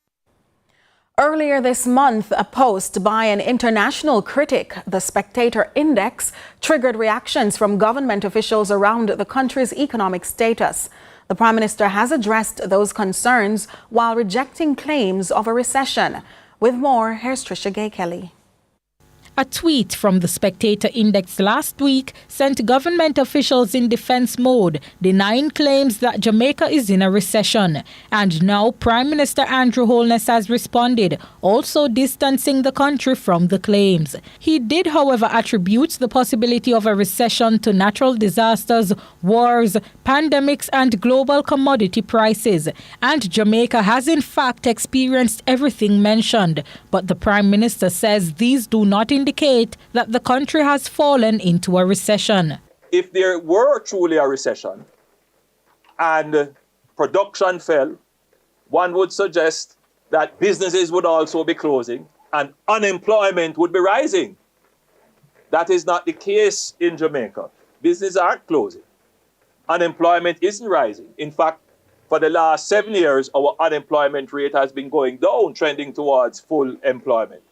Earlier this month, a post by an international critic, the Spectator Index, triggered reactions from government officials around the country's economic status. The Prime Minister has addressed those concerns while rejecting claims of a recession. With more, here's Trisha Gay-Kelly. A tweet from the Spectator Index last week sent government officials in defense mode, denying claims that Jamaica is in a recession. And now Prime Minister Andrew Holness has responded, also distancing the country from the claims. He did, however, attribute the possibility of a recession to natural disasters, wars, pandemics, and global commodity prices. And Jamaica has in fact experienced everything mentioned. But the Prime Minister says these do not indicate that the country has fallen into a recession. If there were truly a recession and production fell, one would suggest that businesses would also be closing and unemployment would be rising. That is not the case in Jamaica. Businesses aren't closing. Unemployment isn't rising. In fact, for the last 7 years, our unemployment rate has been going down, trending towards full employment.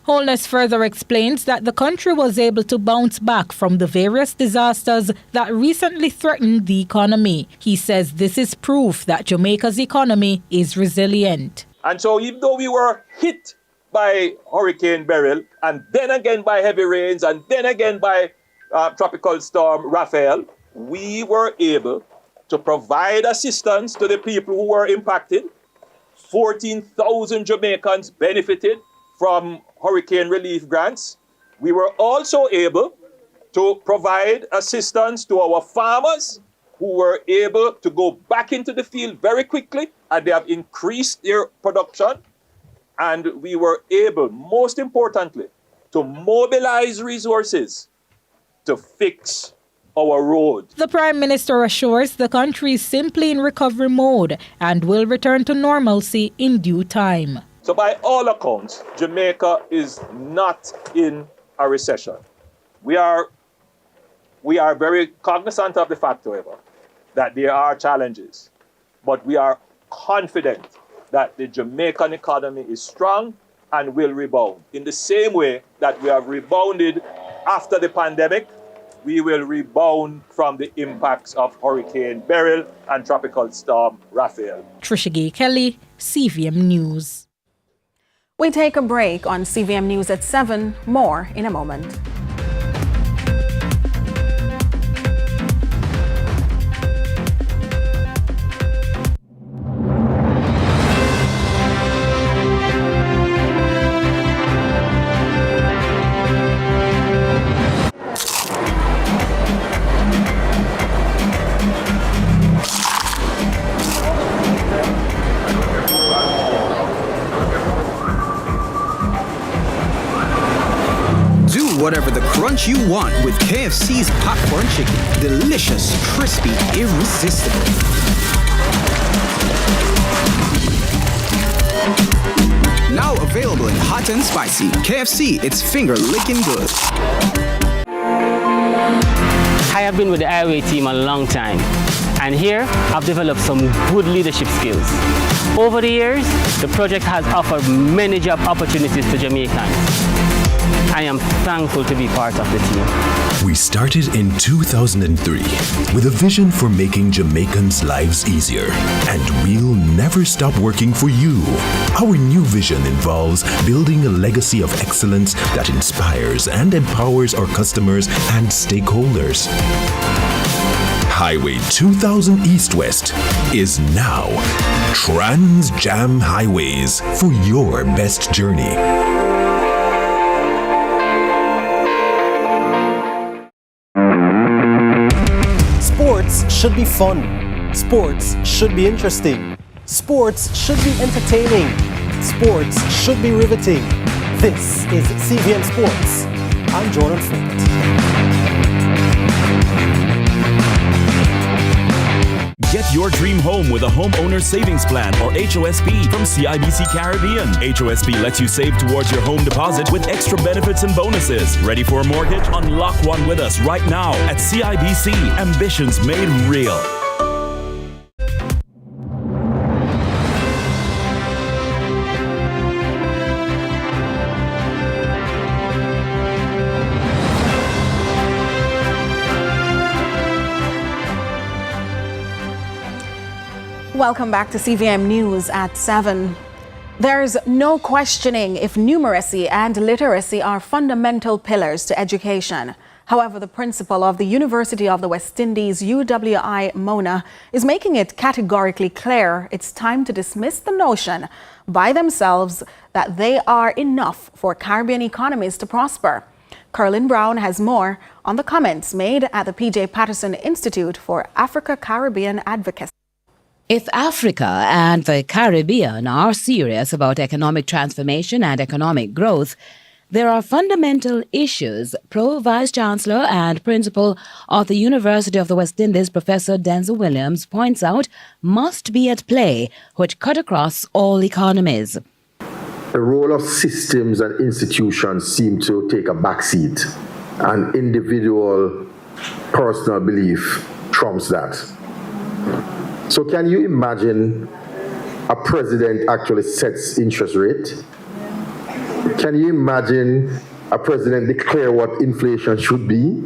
Holness further explains that the country was able to bounce back from the various disasters that recently threatened the economy. He says this is proof that Jamaica's economy is resilient. And so even though we were hit by Hurricane Beryl, and then again by heavy rains, and then again by Tropical Storm Raphael, we were able to provide assistance to the people who were impacted. 14,000 Jamaicans benefited from hurricane relief grants. We were also able to provide assistance to our farmers who were able to go back into the field very quickly, and they have increased their production. And we were able, most importantly, to mobilize resources to fix our roads. The Prime Minister assures the country is simply in recovery mode and will return to normalcy in due time. So by all accounts, Jamaica is not in a recession. We are very cognizant of the fact, however, that there are challenges, but we are confident that the Jamaican economy is strong and will rebound. In the same way that we have rebounded after the pandemic, we will rebound from the impacts of Hurricane Beryl and Tropical Storm Raphael. Trisha Gay Kelly, CVM News. We take a break on CVM News at 7. More in a moment. Whatever the crunch you want with KFC's popcorn chicken. Delicious, crispy, irresistible. Now available in hot and spicy. KFC, it's finger-licking good. I have been with the Highway team a long time, and here I've developed some good leadership skills. Over the years, the project has offered many job opportunities to Jamaicans. I am thankful to be part of the team. We started in 2003 with a vision for making Jamaicans' lives easier, and we'll never stop working for you. Our new vision involves building a legacy of excellence that inspires and empowers our customers and stakeholders. Highway 2000 East-West is now Trans Jam Highways for your best journey. Sports should be fun. Sports should be interesting. Sports should be entertaining. Sports should be riveting. This is CVM Sports. I'm Jordan Freight. Get your dream home with a homeowner savings plan or HOSP from CIBC Caribbean. HOSP lets you save towards your home deposit with extra benefits and bonuses. Ready for a mortgage? Unlock one with us right now at CIBC. Ambitions made real. Welcome back to CVM News at 7. There's no questioning if numeracy and literacy are fundamental pillars to education. However, the principal of the University of the West Indies, UWI Mona, is making it categorically clear it's time to dismiss the notion by themselves that they are enough for Caribbean economies to prosper. Carlin Brown has more on the comments made at the P.J. Patterson Institute for Africa-Caribbean Advocacy. If Africa and the Caribbean are serious about economic transformation and economic growth, there are fundamental issues Pro-Vice Chancellor and Principal of the University of the West Indies, Professor Denzel Williams, points out must be at play, which cut across all economies. The role of systems and institutions seem to take a backseat, and individual personal belief trumps that. So can you imagine a president actually sets interest rate? Can you imagine a president declare what inflation should be?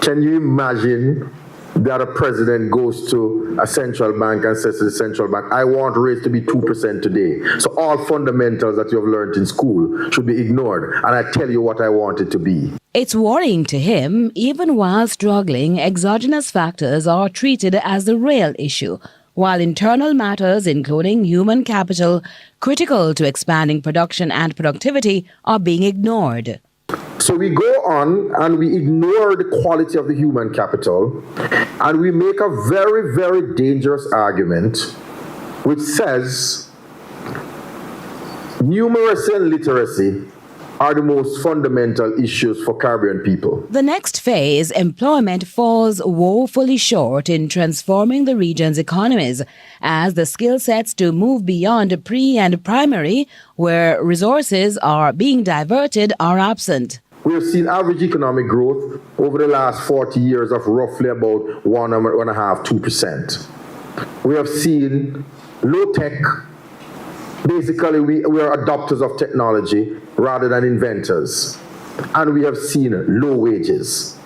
Can you imagine that a president goes to a central bank and says to the central bank, I want rates to be 2% today. So all fundamentals that you've learned in school should be ignored, and I tell you what I want it to be. It's worrying to him, even while struggling, exogenous factors are treated as the real issue, while internal matters, including human capital, critical to expanding production and productivity, are being ignored. So we go on and we ignore the quality of the human capital, and we make a very, very dangerous argument which says numeracy and literacy are the most fundamental issues for Caribbean people. The next phase, employment, falls woefully short in transforming the region's economies, as the skill sets to move beyond pre and primary, where resources are being diverted, are absent. We have seen average economic growth over the last 40 years of roughly about 1.5%, 2%. We have seen low tech. Basically, we are adopters of technology rather than inventors. And we have seen low wages.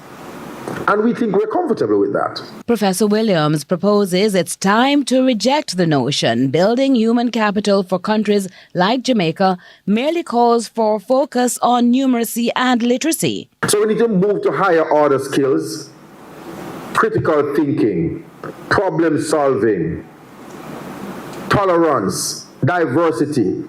And we think we're comfortable with that. Professor Williams proposes it's time to reject the notion building human capital for countries like Jamaica merely calls for focus on numeracy and literacy. So we need to move to higher order skills, critical thinking, problem solving, tolerance, diversity,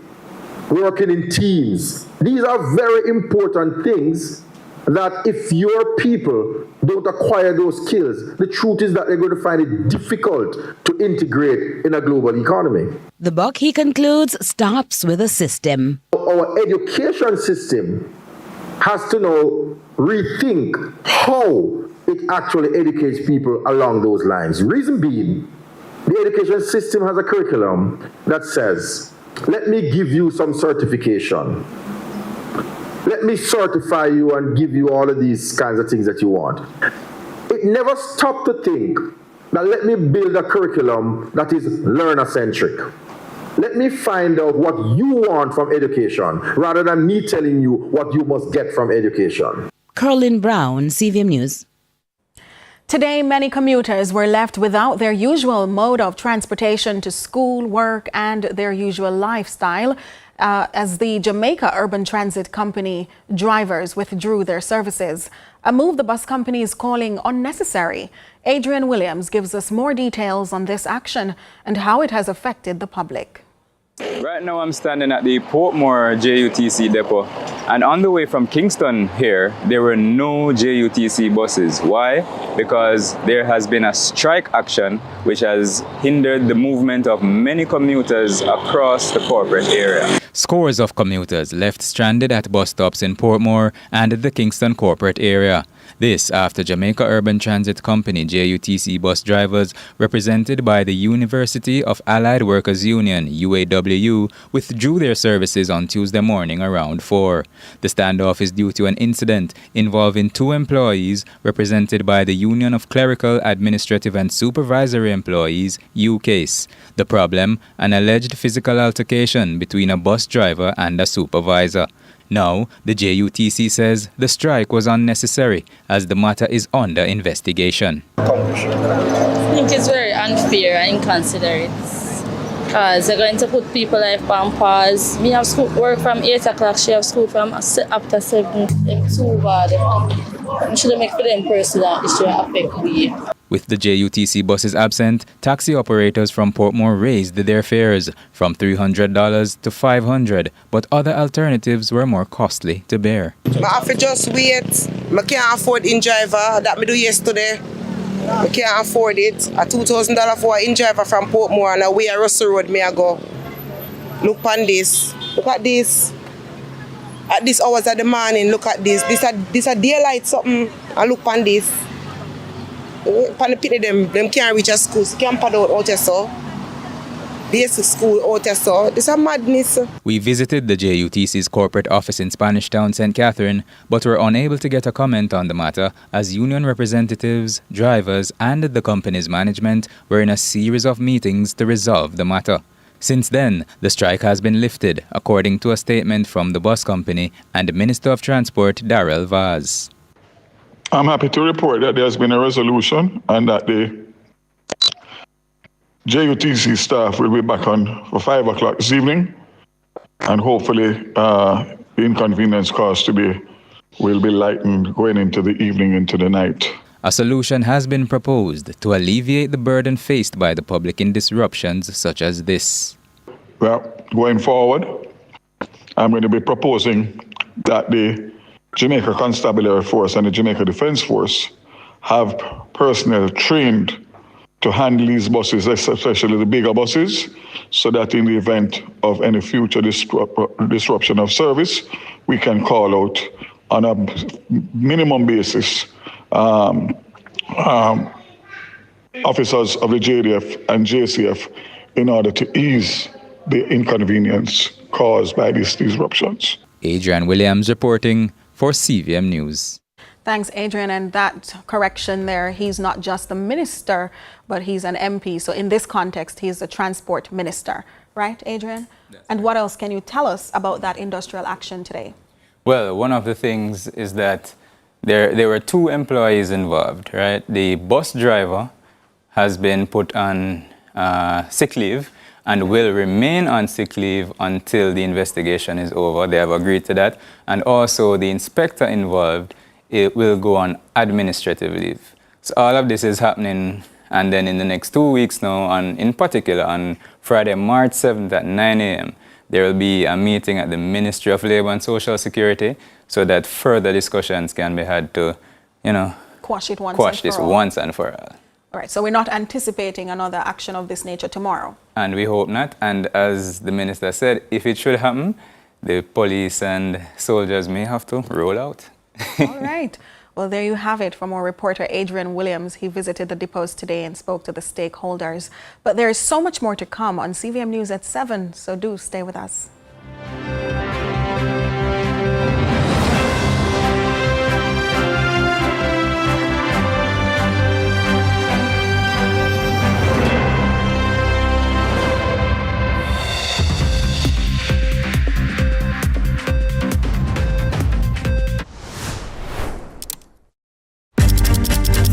working in teams. These are very important things that if your people don't acquire those skills, the truth is that they're going to find it difficult to integrate in a global economy. The book, he concludes, stops with a system. Our education system has to now rethink how it actually educates people along those lines. Reason being, the education system has a curriculum that says, let me give you some certification. Let me certify you and give you all of these kinds of things that you want. It never stopped to think that let me build a curriculum that is learner-centric. Let me find out what you want from education rather than me telling you what you must get from education. Carlin Brown, CVM News. Today, many commuters were left without their usual mode of transportation to school, work, and their usual lifestyle as the Jamaica Urban Transit Company drivers withdrew their services, a move the bus company is calling unnecessary. Adrian Williams gives us more details on this action and how it has affected the public. Right now I'm standing at the Portmore JUTC depot, and on the way from Kingston here, there were no JUTC buses. Why? Because there has been a strike action which has hindered the movement of many commuters across the corporate area. Scores of commuters left stranded at bus stops in Portmore and the Kingston corporate area. This after Jamaica Urban Transit Company JUTC bus drivers, represented by the University of Allied Workers Union UAW, withdrew their services on Tuesday morning around 4. The standoff is due to an incident involving 2 employees represented by the Union of Clerical, Administrative and Supervisory Employees UCASE. The problem, an alleged physical altercation between a bus driver and a supervisor. Now, the JUTC says the strike was unnecessary as the matter is under investigation. I think it's very unfair and inconsiderate because they're going to put people life on pause. Me have school work from 8 o'clock, she have school from after 7. Them too bad. I should make for them personal issue affect me. With the JUTC buses absent, taxi operators from Portmore raised their fares from $300 to $500, but other alternatives were more costly to bear. I have to just wait. I can't afford in-driver that I do yesterday. I can't afford it. A $2,000 for an in-driver from Portmore and away a Russell Road me I go. Look on this. Look at this. At these hours of the morning, look at this. This a daylight something. And look on this. Pan the pity them can't reach a school. So can't pad out there so. Basic school out there so. This a madness. We visited the JUTC's corporate office in Spanish Town, St. Catherine, but were unable to get a comment on the matter as union representatives, drivers, and the company's management were in a series of meetings to resolve the matter. Since then, the strike has been lifted, according to a statement from the bus company and Minister of Transport, Darrell Vaz. I'm happy to report that there has been a resolution and that the JUTC staff will be back on for 5 o'clock this evening, and hopefully the inconvenience caused will be lightened going into the evening, into the night. A solution has been proposed to alleviate the burden faced by the public in disruptions such as this. Well, going forward, I'm going to be proposing that the Jamaica Constabulary Force and the Jamaica Defence Force have personnel trained to handle these buses, especially the bigger buses, so that in the event of any future disruption of service, we can call out on a minimum basis officers of the JDF and JCF in order to ease the inconvenience caused by these disruptions. Adrian Williams reporting for CVM News. Thanks, Adrian. And that correction there, he's not just the minister, but he's an MP. So in this context, he's the transport minister. Right, Adrian? Yes. And what else can you tell us about that industrial action today? Well, one of the things is that there were 2 employees involved, right? The bus driver has been put on sick leave and will remain on sick leave until the investigation is over. They have agreed to that. And also the inspector involved, it will go on administrative leave. So all of this is happening, and then in the next 2 weeks now, in particular on Friday, March 7th at 9 a.m., there will be a meeting at the Ministry of Labour and Social Security so that further discussions can be had to, quash this once and for all. All right, so we're not anticipating another action of this nature tomorrow. And we hope not. And as the minister said, if it should happen, the police and soldiers may have to roll out. All right. Well, there you have it from our reporter Adrian Williams. He visited the depots today and spoke to the stakeholders. But there is so much more to come on CVM News at 7, so do stay with us.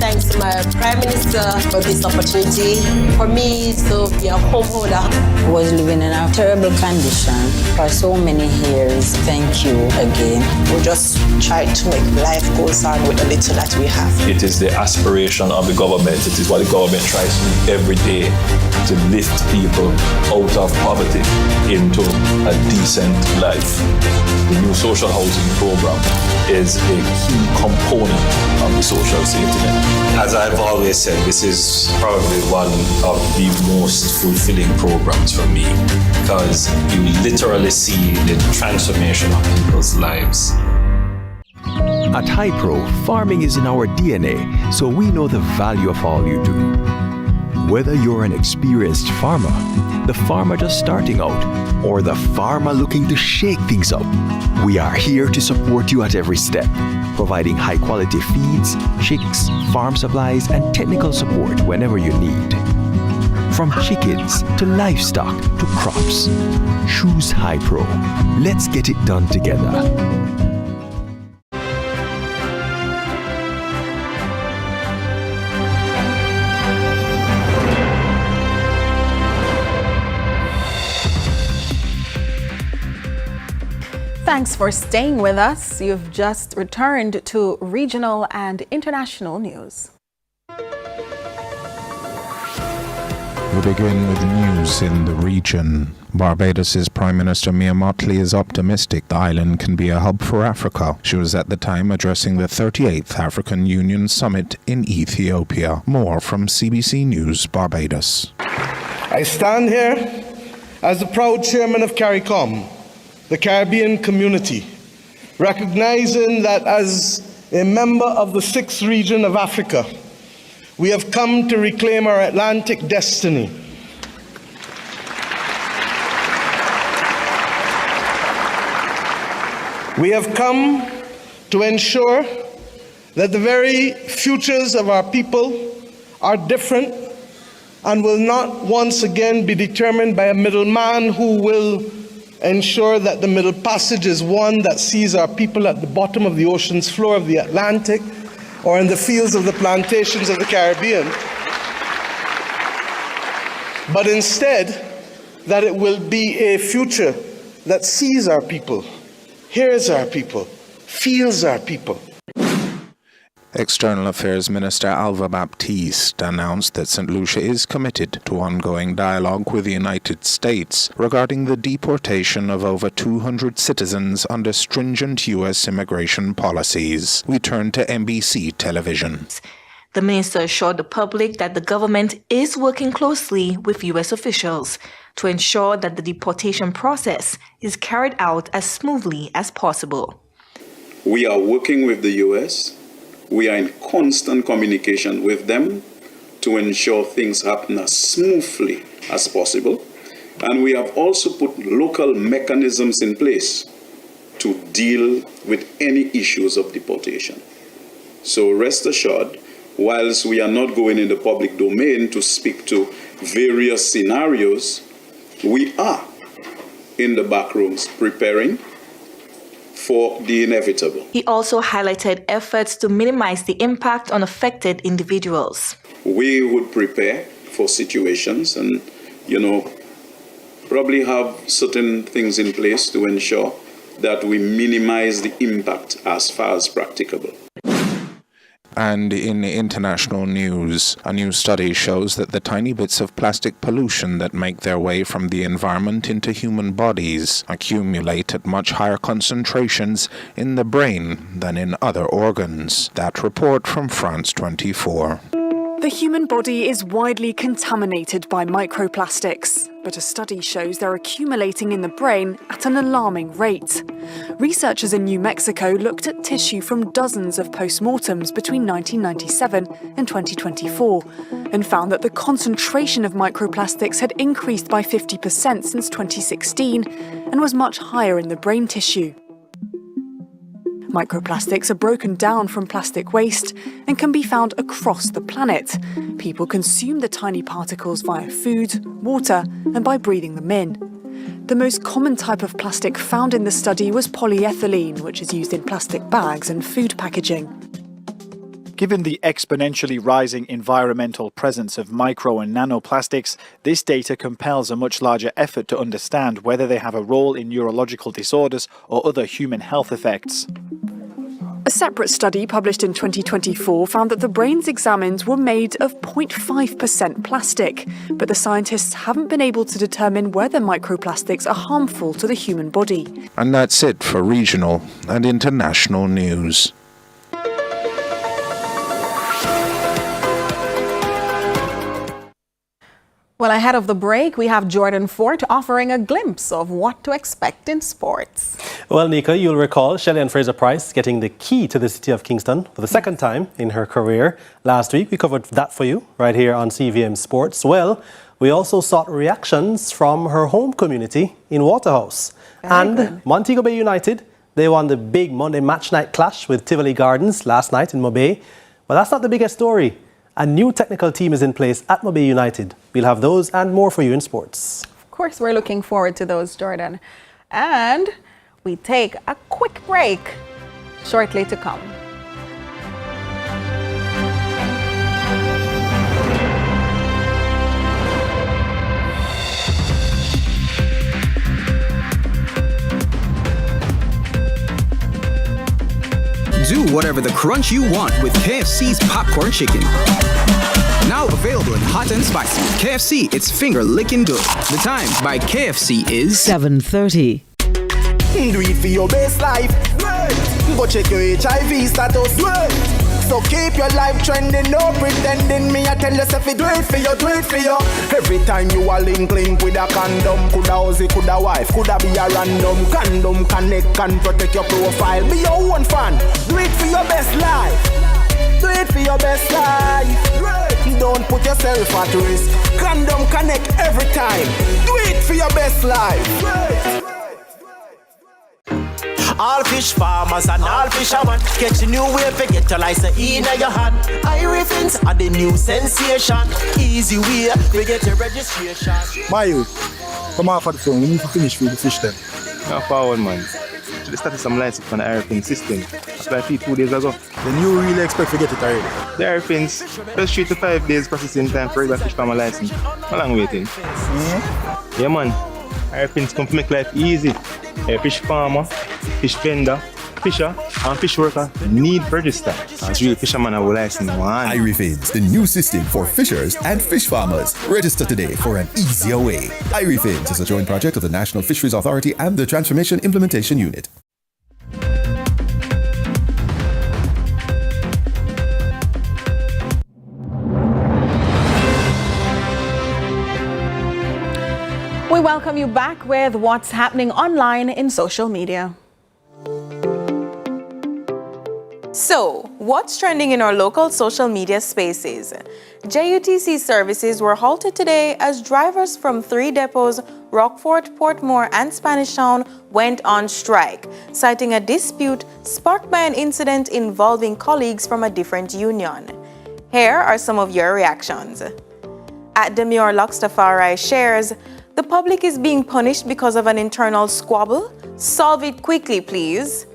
Thanks to my Prime Minister for this opportunity. For me to be a homeowner who was living in a terrible condition for so many years. Thank you again. We just try to make life goes on with the little that we have. It is the aspiration of the government. It is what the government tries to do every day to lift people out of poverty into a decent life. The new social housing program is a key component of the social safety net. As I've always said, this is probably one of the most fulfilling programs for me because you literally see the transformation of people's lives. At Hypro, farming is in our DNA, so we know the value of all you do. Whether you're an experienced farmer, the farmer just starting out, or the farmer looking to shake things up, we are here to support you at every step, providing high-quality feeds, chicks, farm supplies, and technical support whenever you need. From chickens to livestock to crops, choose Hypro. Let's get it done together. Thanks for staying with us. You've just returned to regional and international news. We begin with news in the region. Barbados' Prime Minister Mia Mottley is optimistic the island can be a hub for Africa. She was at the time addressing the 38th African Union Summit in Ethiopia. More from CBC News, Barbados. I stand here as the proud chairman of CARICOM, the Caribbean community, recognizing that as a member of the 6th region of Africa, we have come to reclaim our Atlantic destiny. We have come to ensure that the very futures of our people are different and will not once again be determined by a middleman who will ensure that the Middle Passage is one that sees our people at the bottom of the ocean's floor of the Atlantic or in the fields of the plantations of the Caribbean, but instead that it will be a future that sees our people, hears our people, feels our people. External Affairs Minister Alva Baptiste announced that St. Lucia is committed to ongoing dialogue with the United States regarding the deportation of over 200 citizens under stringent U.S. immigration policies. We turn to NBC television. The minister assured the public that the government is working closely with U.S. officials to ensure that the deportation process is carried out as smoothly as possible. We are working with the U.S. We are in constant communication with them to ensure things happen as smoothly as possible. And we have also put local mechanisms in place to deal with any issues of deportation. So rest assured, whilst we are not going in the public domain to speak to various scenarios, we are in the back rooms preparing for the inevitable. He also highlighted efforts to minimize the impact on affected individuals. We would prepare for situations and, probably have certain things in place to ensure that we minimize the impact as far as practicable. And in international news, a new study shows that the tiny bits of plastic pollution that make their way from the environment into human bodies accumulate at much higher concentrations in the brain than in other organs. That report from France 24. The human body is widely contaminated by microplastics, but a study shows they're accumulating in the brain at an alarming rate. Researchers in New Mexico looked at tissue from dozens of postmortems between 1997 and 2024 and found that the concentration of microplastics had increased by 50% since 2016 and was much higher in the brain tissue. Microplastics are broken down from plastic waste and can be found across the planet. People consume the tiny particles via food, water, and by breathing them in. The most common type of plastic found in the study was polyethylene, which is used in plastic bags and food packaging. Given the exponentially rising environmental presence of micro and nanoplastics, this data compels a much larger effort to understand whether they have a role in neurological disorders or other human health effects. A separate study published in 2024 found that the brains examined were made of 0.5% plastic, but the scientists haven't been able to determine whether microplastics are harmful to the human body. And that's it for regional and international news. Well, ahead of the break, we have Jordan Fort offering a glimpse of what to expect in sports. Well, Nika, you'll recall Shelley-Ann Fraser-Price getting the key to the city of Kingston for the second time in her career. Last week, we covered that for you right here on CVM Sports. Well, we also sought reactions from her home community in Waterhouse. And Montego Bay United, they won the big Monday match night clash with Tivoli Gardens last night in Mobay. But that's not the biggest story. A new technical team is in place at Mobay United. We'll have those and more for you in sports. Of course, we're looking forward to those, Jordan. And we take a quick break shortly to come. Do whatever the crunch you want with KFC's popcorn chicken. Now available in hot and spicy. KFC, it's finger licking good. The time by KFC is 7:30. Do it for your best life. Go check your HIV status. So keep your life trending, no pretending. Me I tell yourself do it for you, do it for you. Every time you are link with a condom, coulda Ozzy, coulda wife, coulda be a random. Condom connect and protect your profile. Be your own fan. Do it for your best life. Do it for your best life. Don't put yourself at risk. Condom connect every time. Do it for your best life. All fish farmers and all fishermen catch a new wave to get your license in your hand. Irie fins are the new sensation. Easy way to get your registration. My youth, come off of the phone. We need to finish with the fish then. Not forward, man. They started some license on the Irie fin system. Applied 2 days ago. Then you really expect to get it already? The Irie fins, just 3 to 5 days processing time for regular fish farmer license. How long waiting? Yeah, man. Irie fins come to make life easy. A fish farmer, fish vendor, fisher, and fish worker need register. As real fishermen have a license. Irie Fins, the new system for fishers and fish farmers. Register today for an easier way. Irie Fins is a joint project of the National Fisheries Authority and the Transformation Implementation Unit. We welcome you back with what's happening online in social media. So, what's trending in our local social media spaces? JUTC services were halted today as drivers from 3 depots, Rockfort, Portmore, and Spanish Town, went on strike, citing a dispute sparked by an incident involving colleagues from a different union. Here are some of your reactions. At Demure Luxtafari shares, the public is being punished because of an internal squabble. Solve it quickly, please.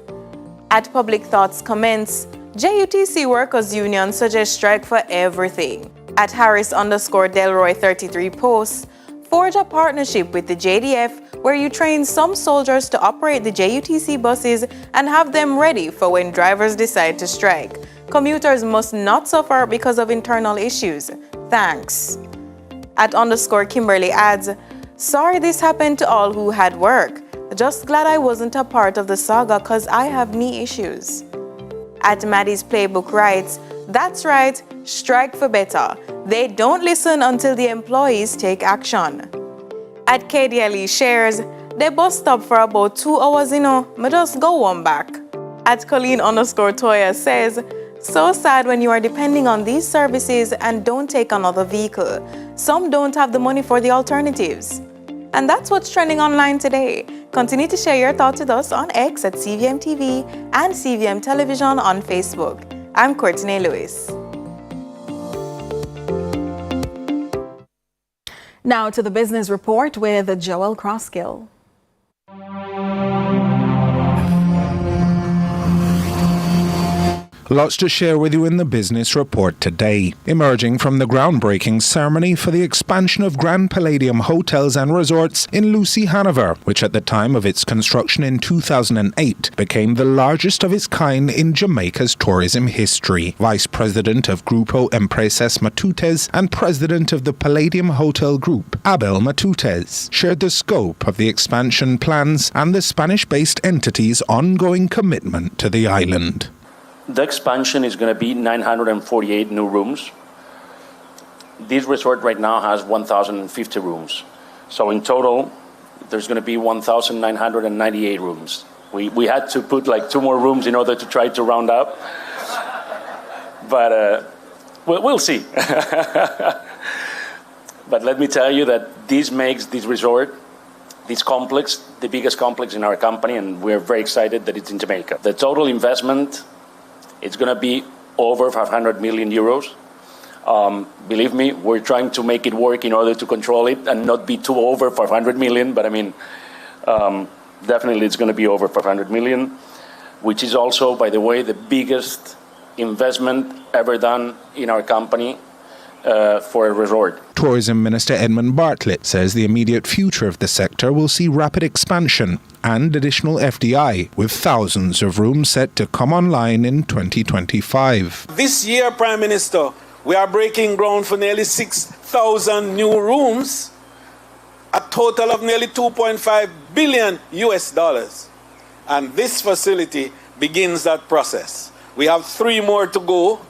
At Public Thoughts comments, JUTC Workers Union suggests strike for everything. At Harris_Delroy 33 posts, forge a partnership with the JDF where you train some soldiers to operate the JUTC buses and have them ready for when drivers decide to strike. Commuters must not suffer because of internal issues. Thanks. At _Kimberly adds, sorry this happened to all who had work. Just glad I wasn't a part of the saga cause I have knee issues. At Maddie's Playbook writes, that's right, strike for better. They don't listen until the employees take action. At KDLE shares, they bus stop for about 2 hours, me just go one back. At Colleen_Toya says, so sad when you are depending on these services and don't take another vehicle. Some don't have the money for the alternatives. And that's what's trending online today. Continue to share your thoughts with us on X at CVM TV and CVM Television on Facebook. I'm Courtney Lewis. Now to the business report with Joel Crosskill. Lots to share with you in the business report today. Emerging from the groundbreaking ceremony for the expansion of Grand Palladium Hotels and Resorts in Lucy, Hanover, which at the time of its construction in 2008 became the largest of its kind in Jamaica's tourism history. Vice President of Grupo Empresas Matutes and President of the Palladium Hotel Group, Abel Matutes, shared the scope of the expansion plans and the Spanish-based entity's ongoing commitment to the island. The expansion is going to be 948 new rooms. This resort right now has 1,050 rooms. So in total, there's going to be 1,998 rooms. We had to put like 2 more rooms in order to try to round up. But we'll see. But let me tell you that this makes this resort, this complex, the biggest complex in our company, and we're very excited that it's in Jamaica. The total investment, it's going to be over 500 million euros. Believe me, we're trying to make it work in order to control it and not be too over 500 million. But I mean, definitely it's going to be over 500 million, which is also, by the way, the biggest investment ever done in our company for a resort. Tourism Minister Edmund Bartlett says the immediate future of the sector will see rapid expansion and additional FDI, with thousands of rooms set to come online in 2025. This year, Prime Minister, we are breaking ground for nearly 6,000 new rooms, a total of nearly $2.5 billion US. And this facility begins that process. We have 3 more to go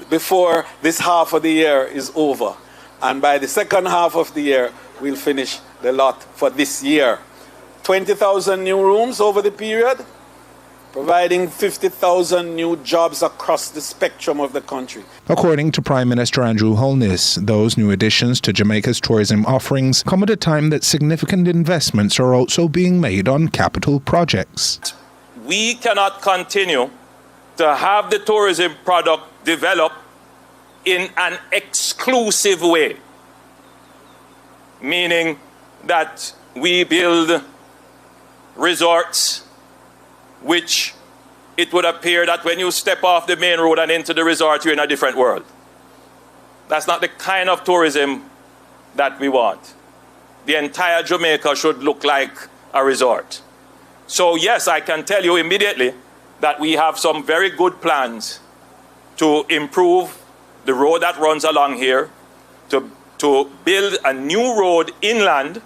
before this half of the year is over. And by the second half of the year, we'll finish the lot for this year. 20,000 new rooms over the period, providing 50,000 new jobs across the spectrum of the country. According to Prime Minister Andrew Holness, those new additions to Jamaica's tourism offerings come at a time that significant investments are also being made on capital projects. We cannot continue to have the tourism product developed in an exclusive way, meaning that we build resorts which it would appear that when you step off the main road and into the resort, you're in a different world. That's not the kind of tourism that we want. The entire Jamaica should look like a resort. So yes, I can tell you immediately that we have some very good plans to improve the road that runs along here, to build a new road inland,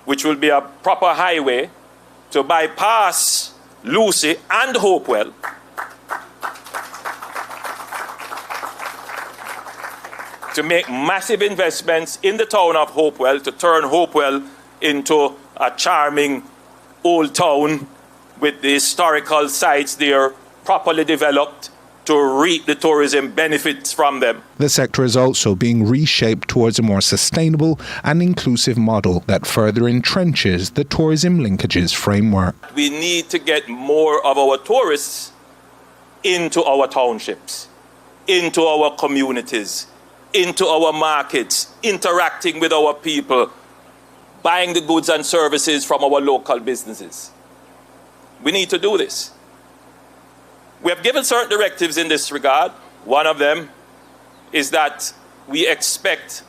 which will be a proper highway, to bypass Lucy and Hopewell, to make massive investments in the town of Hopewell, to turn Hopewell into a charming old town with the historical sites there properly developed, to reap the tourism benefits from them. The sector is also being reshaped towards a more sustainable and inclusive model that further entrenches the tourism linkages framework. We need to get more of our tourists into our townships, into our communities, into our markets, interacting with our people, buying the goods and services from our local businesses. We need to do this. We have given certain directives in this regard. One of them is that we expect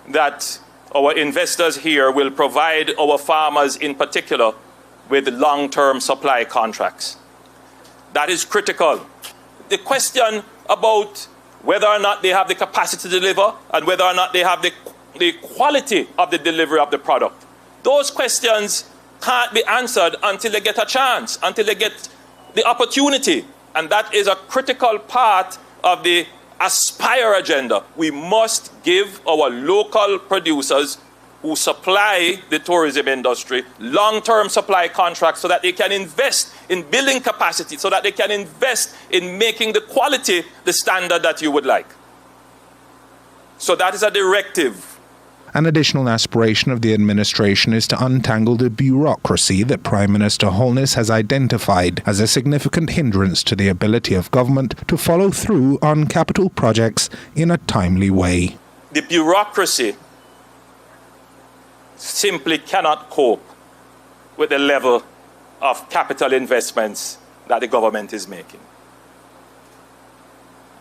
that our investors here will provide our farmers in particular with long-term supply contracts. That is critical. The question about whether or not they have the capacity to deliver and whether or not they have the quality of the delivery of the product, those questions can't be answered until they get a chance, until they get the opportunity. And that is a critical part of the Aspire agenda. We must give our local producers who supply the tourism industry long-term supply contracts so that they can invest in building capacity, so that they can invest in making the quality the standard that you would like. So that is a directive. An additional aspiration of the administration is to untangle the bureaucracy that Prime Minister Holness has identified as a significant hindrance to the ability of government to follow through on capital projects in a timely way. The bureaucracy simply cannot cope with the level of capital investments that the government is making.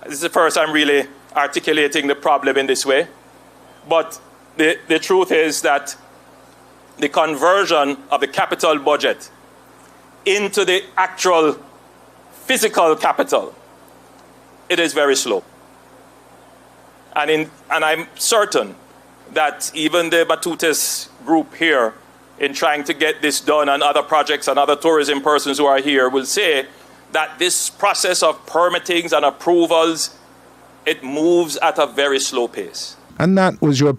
This is the first I'm really articulating the problem in this way, but the truth is that the conversion of the capital budget into the actual physical capital, it is very slow. And I'm certain that even the Batutas group here, in trying to get this done, and other projects and other tourism persons who are here will say that this process of permittings and approvals, it moves at a very slow pace. And that was your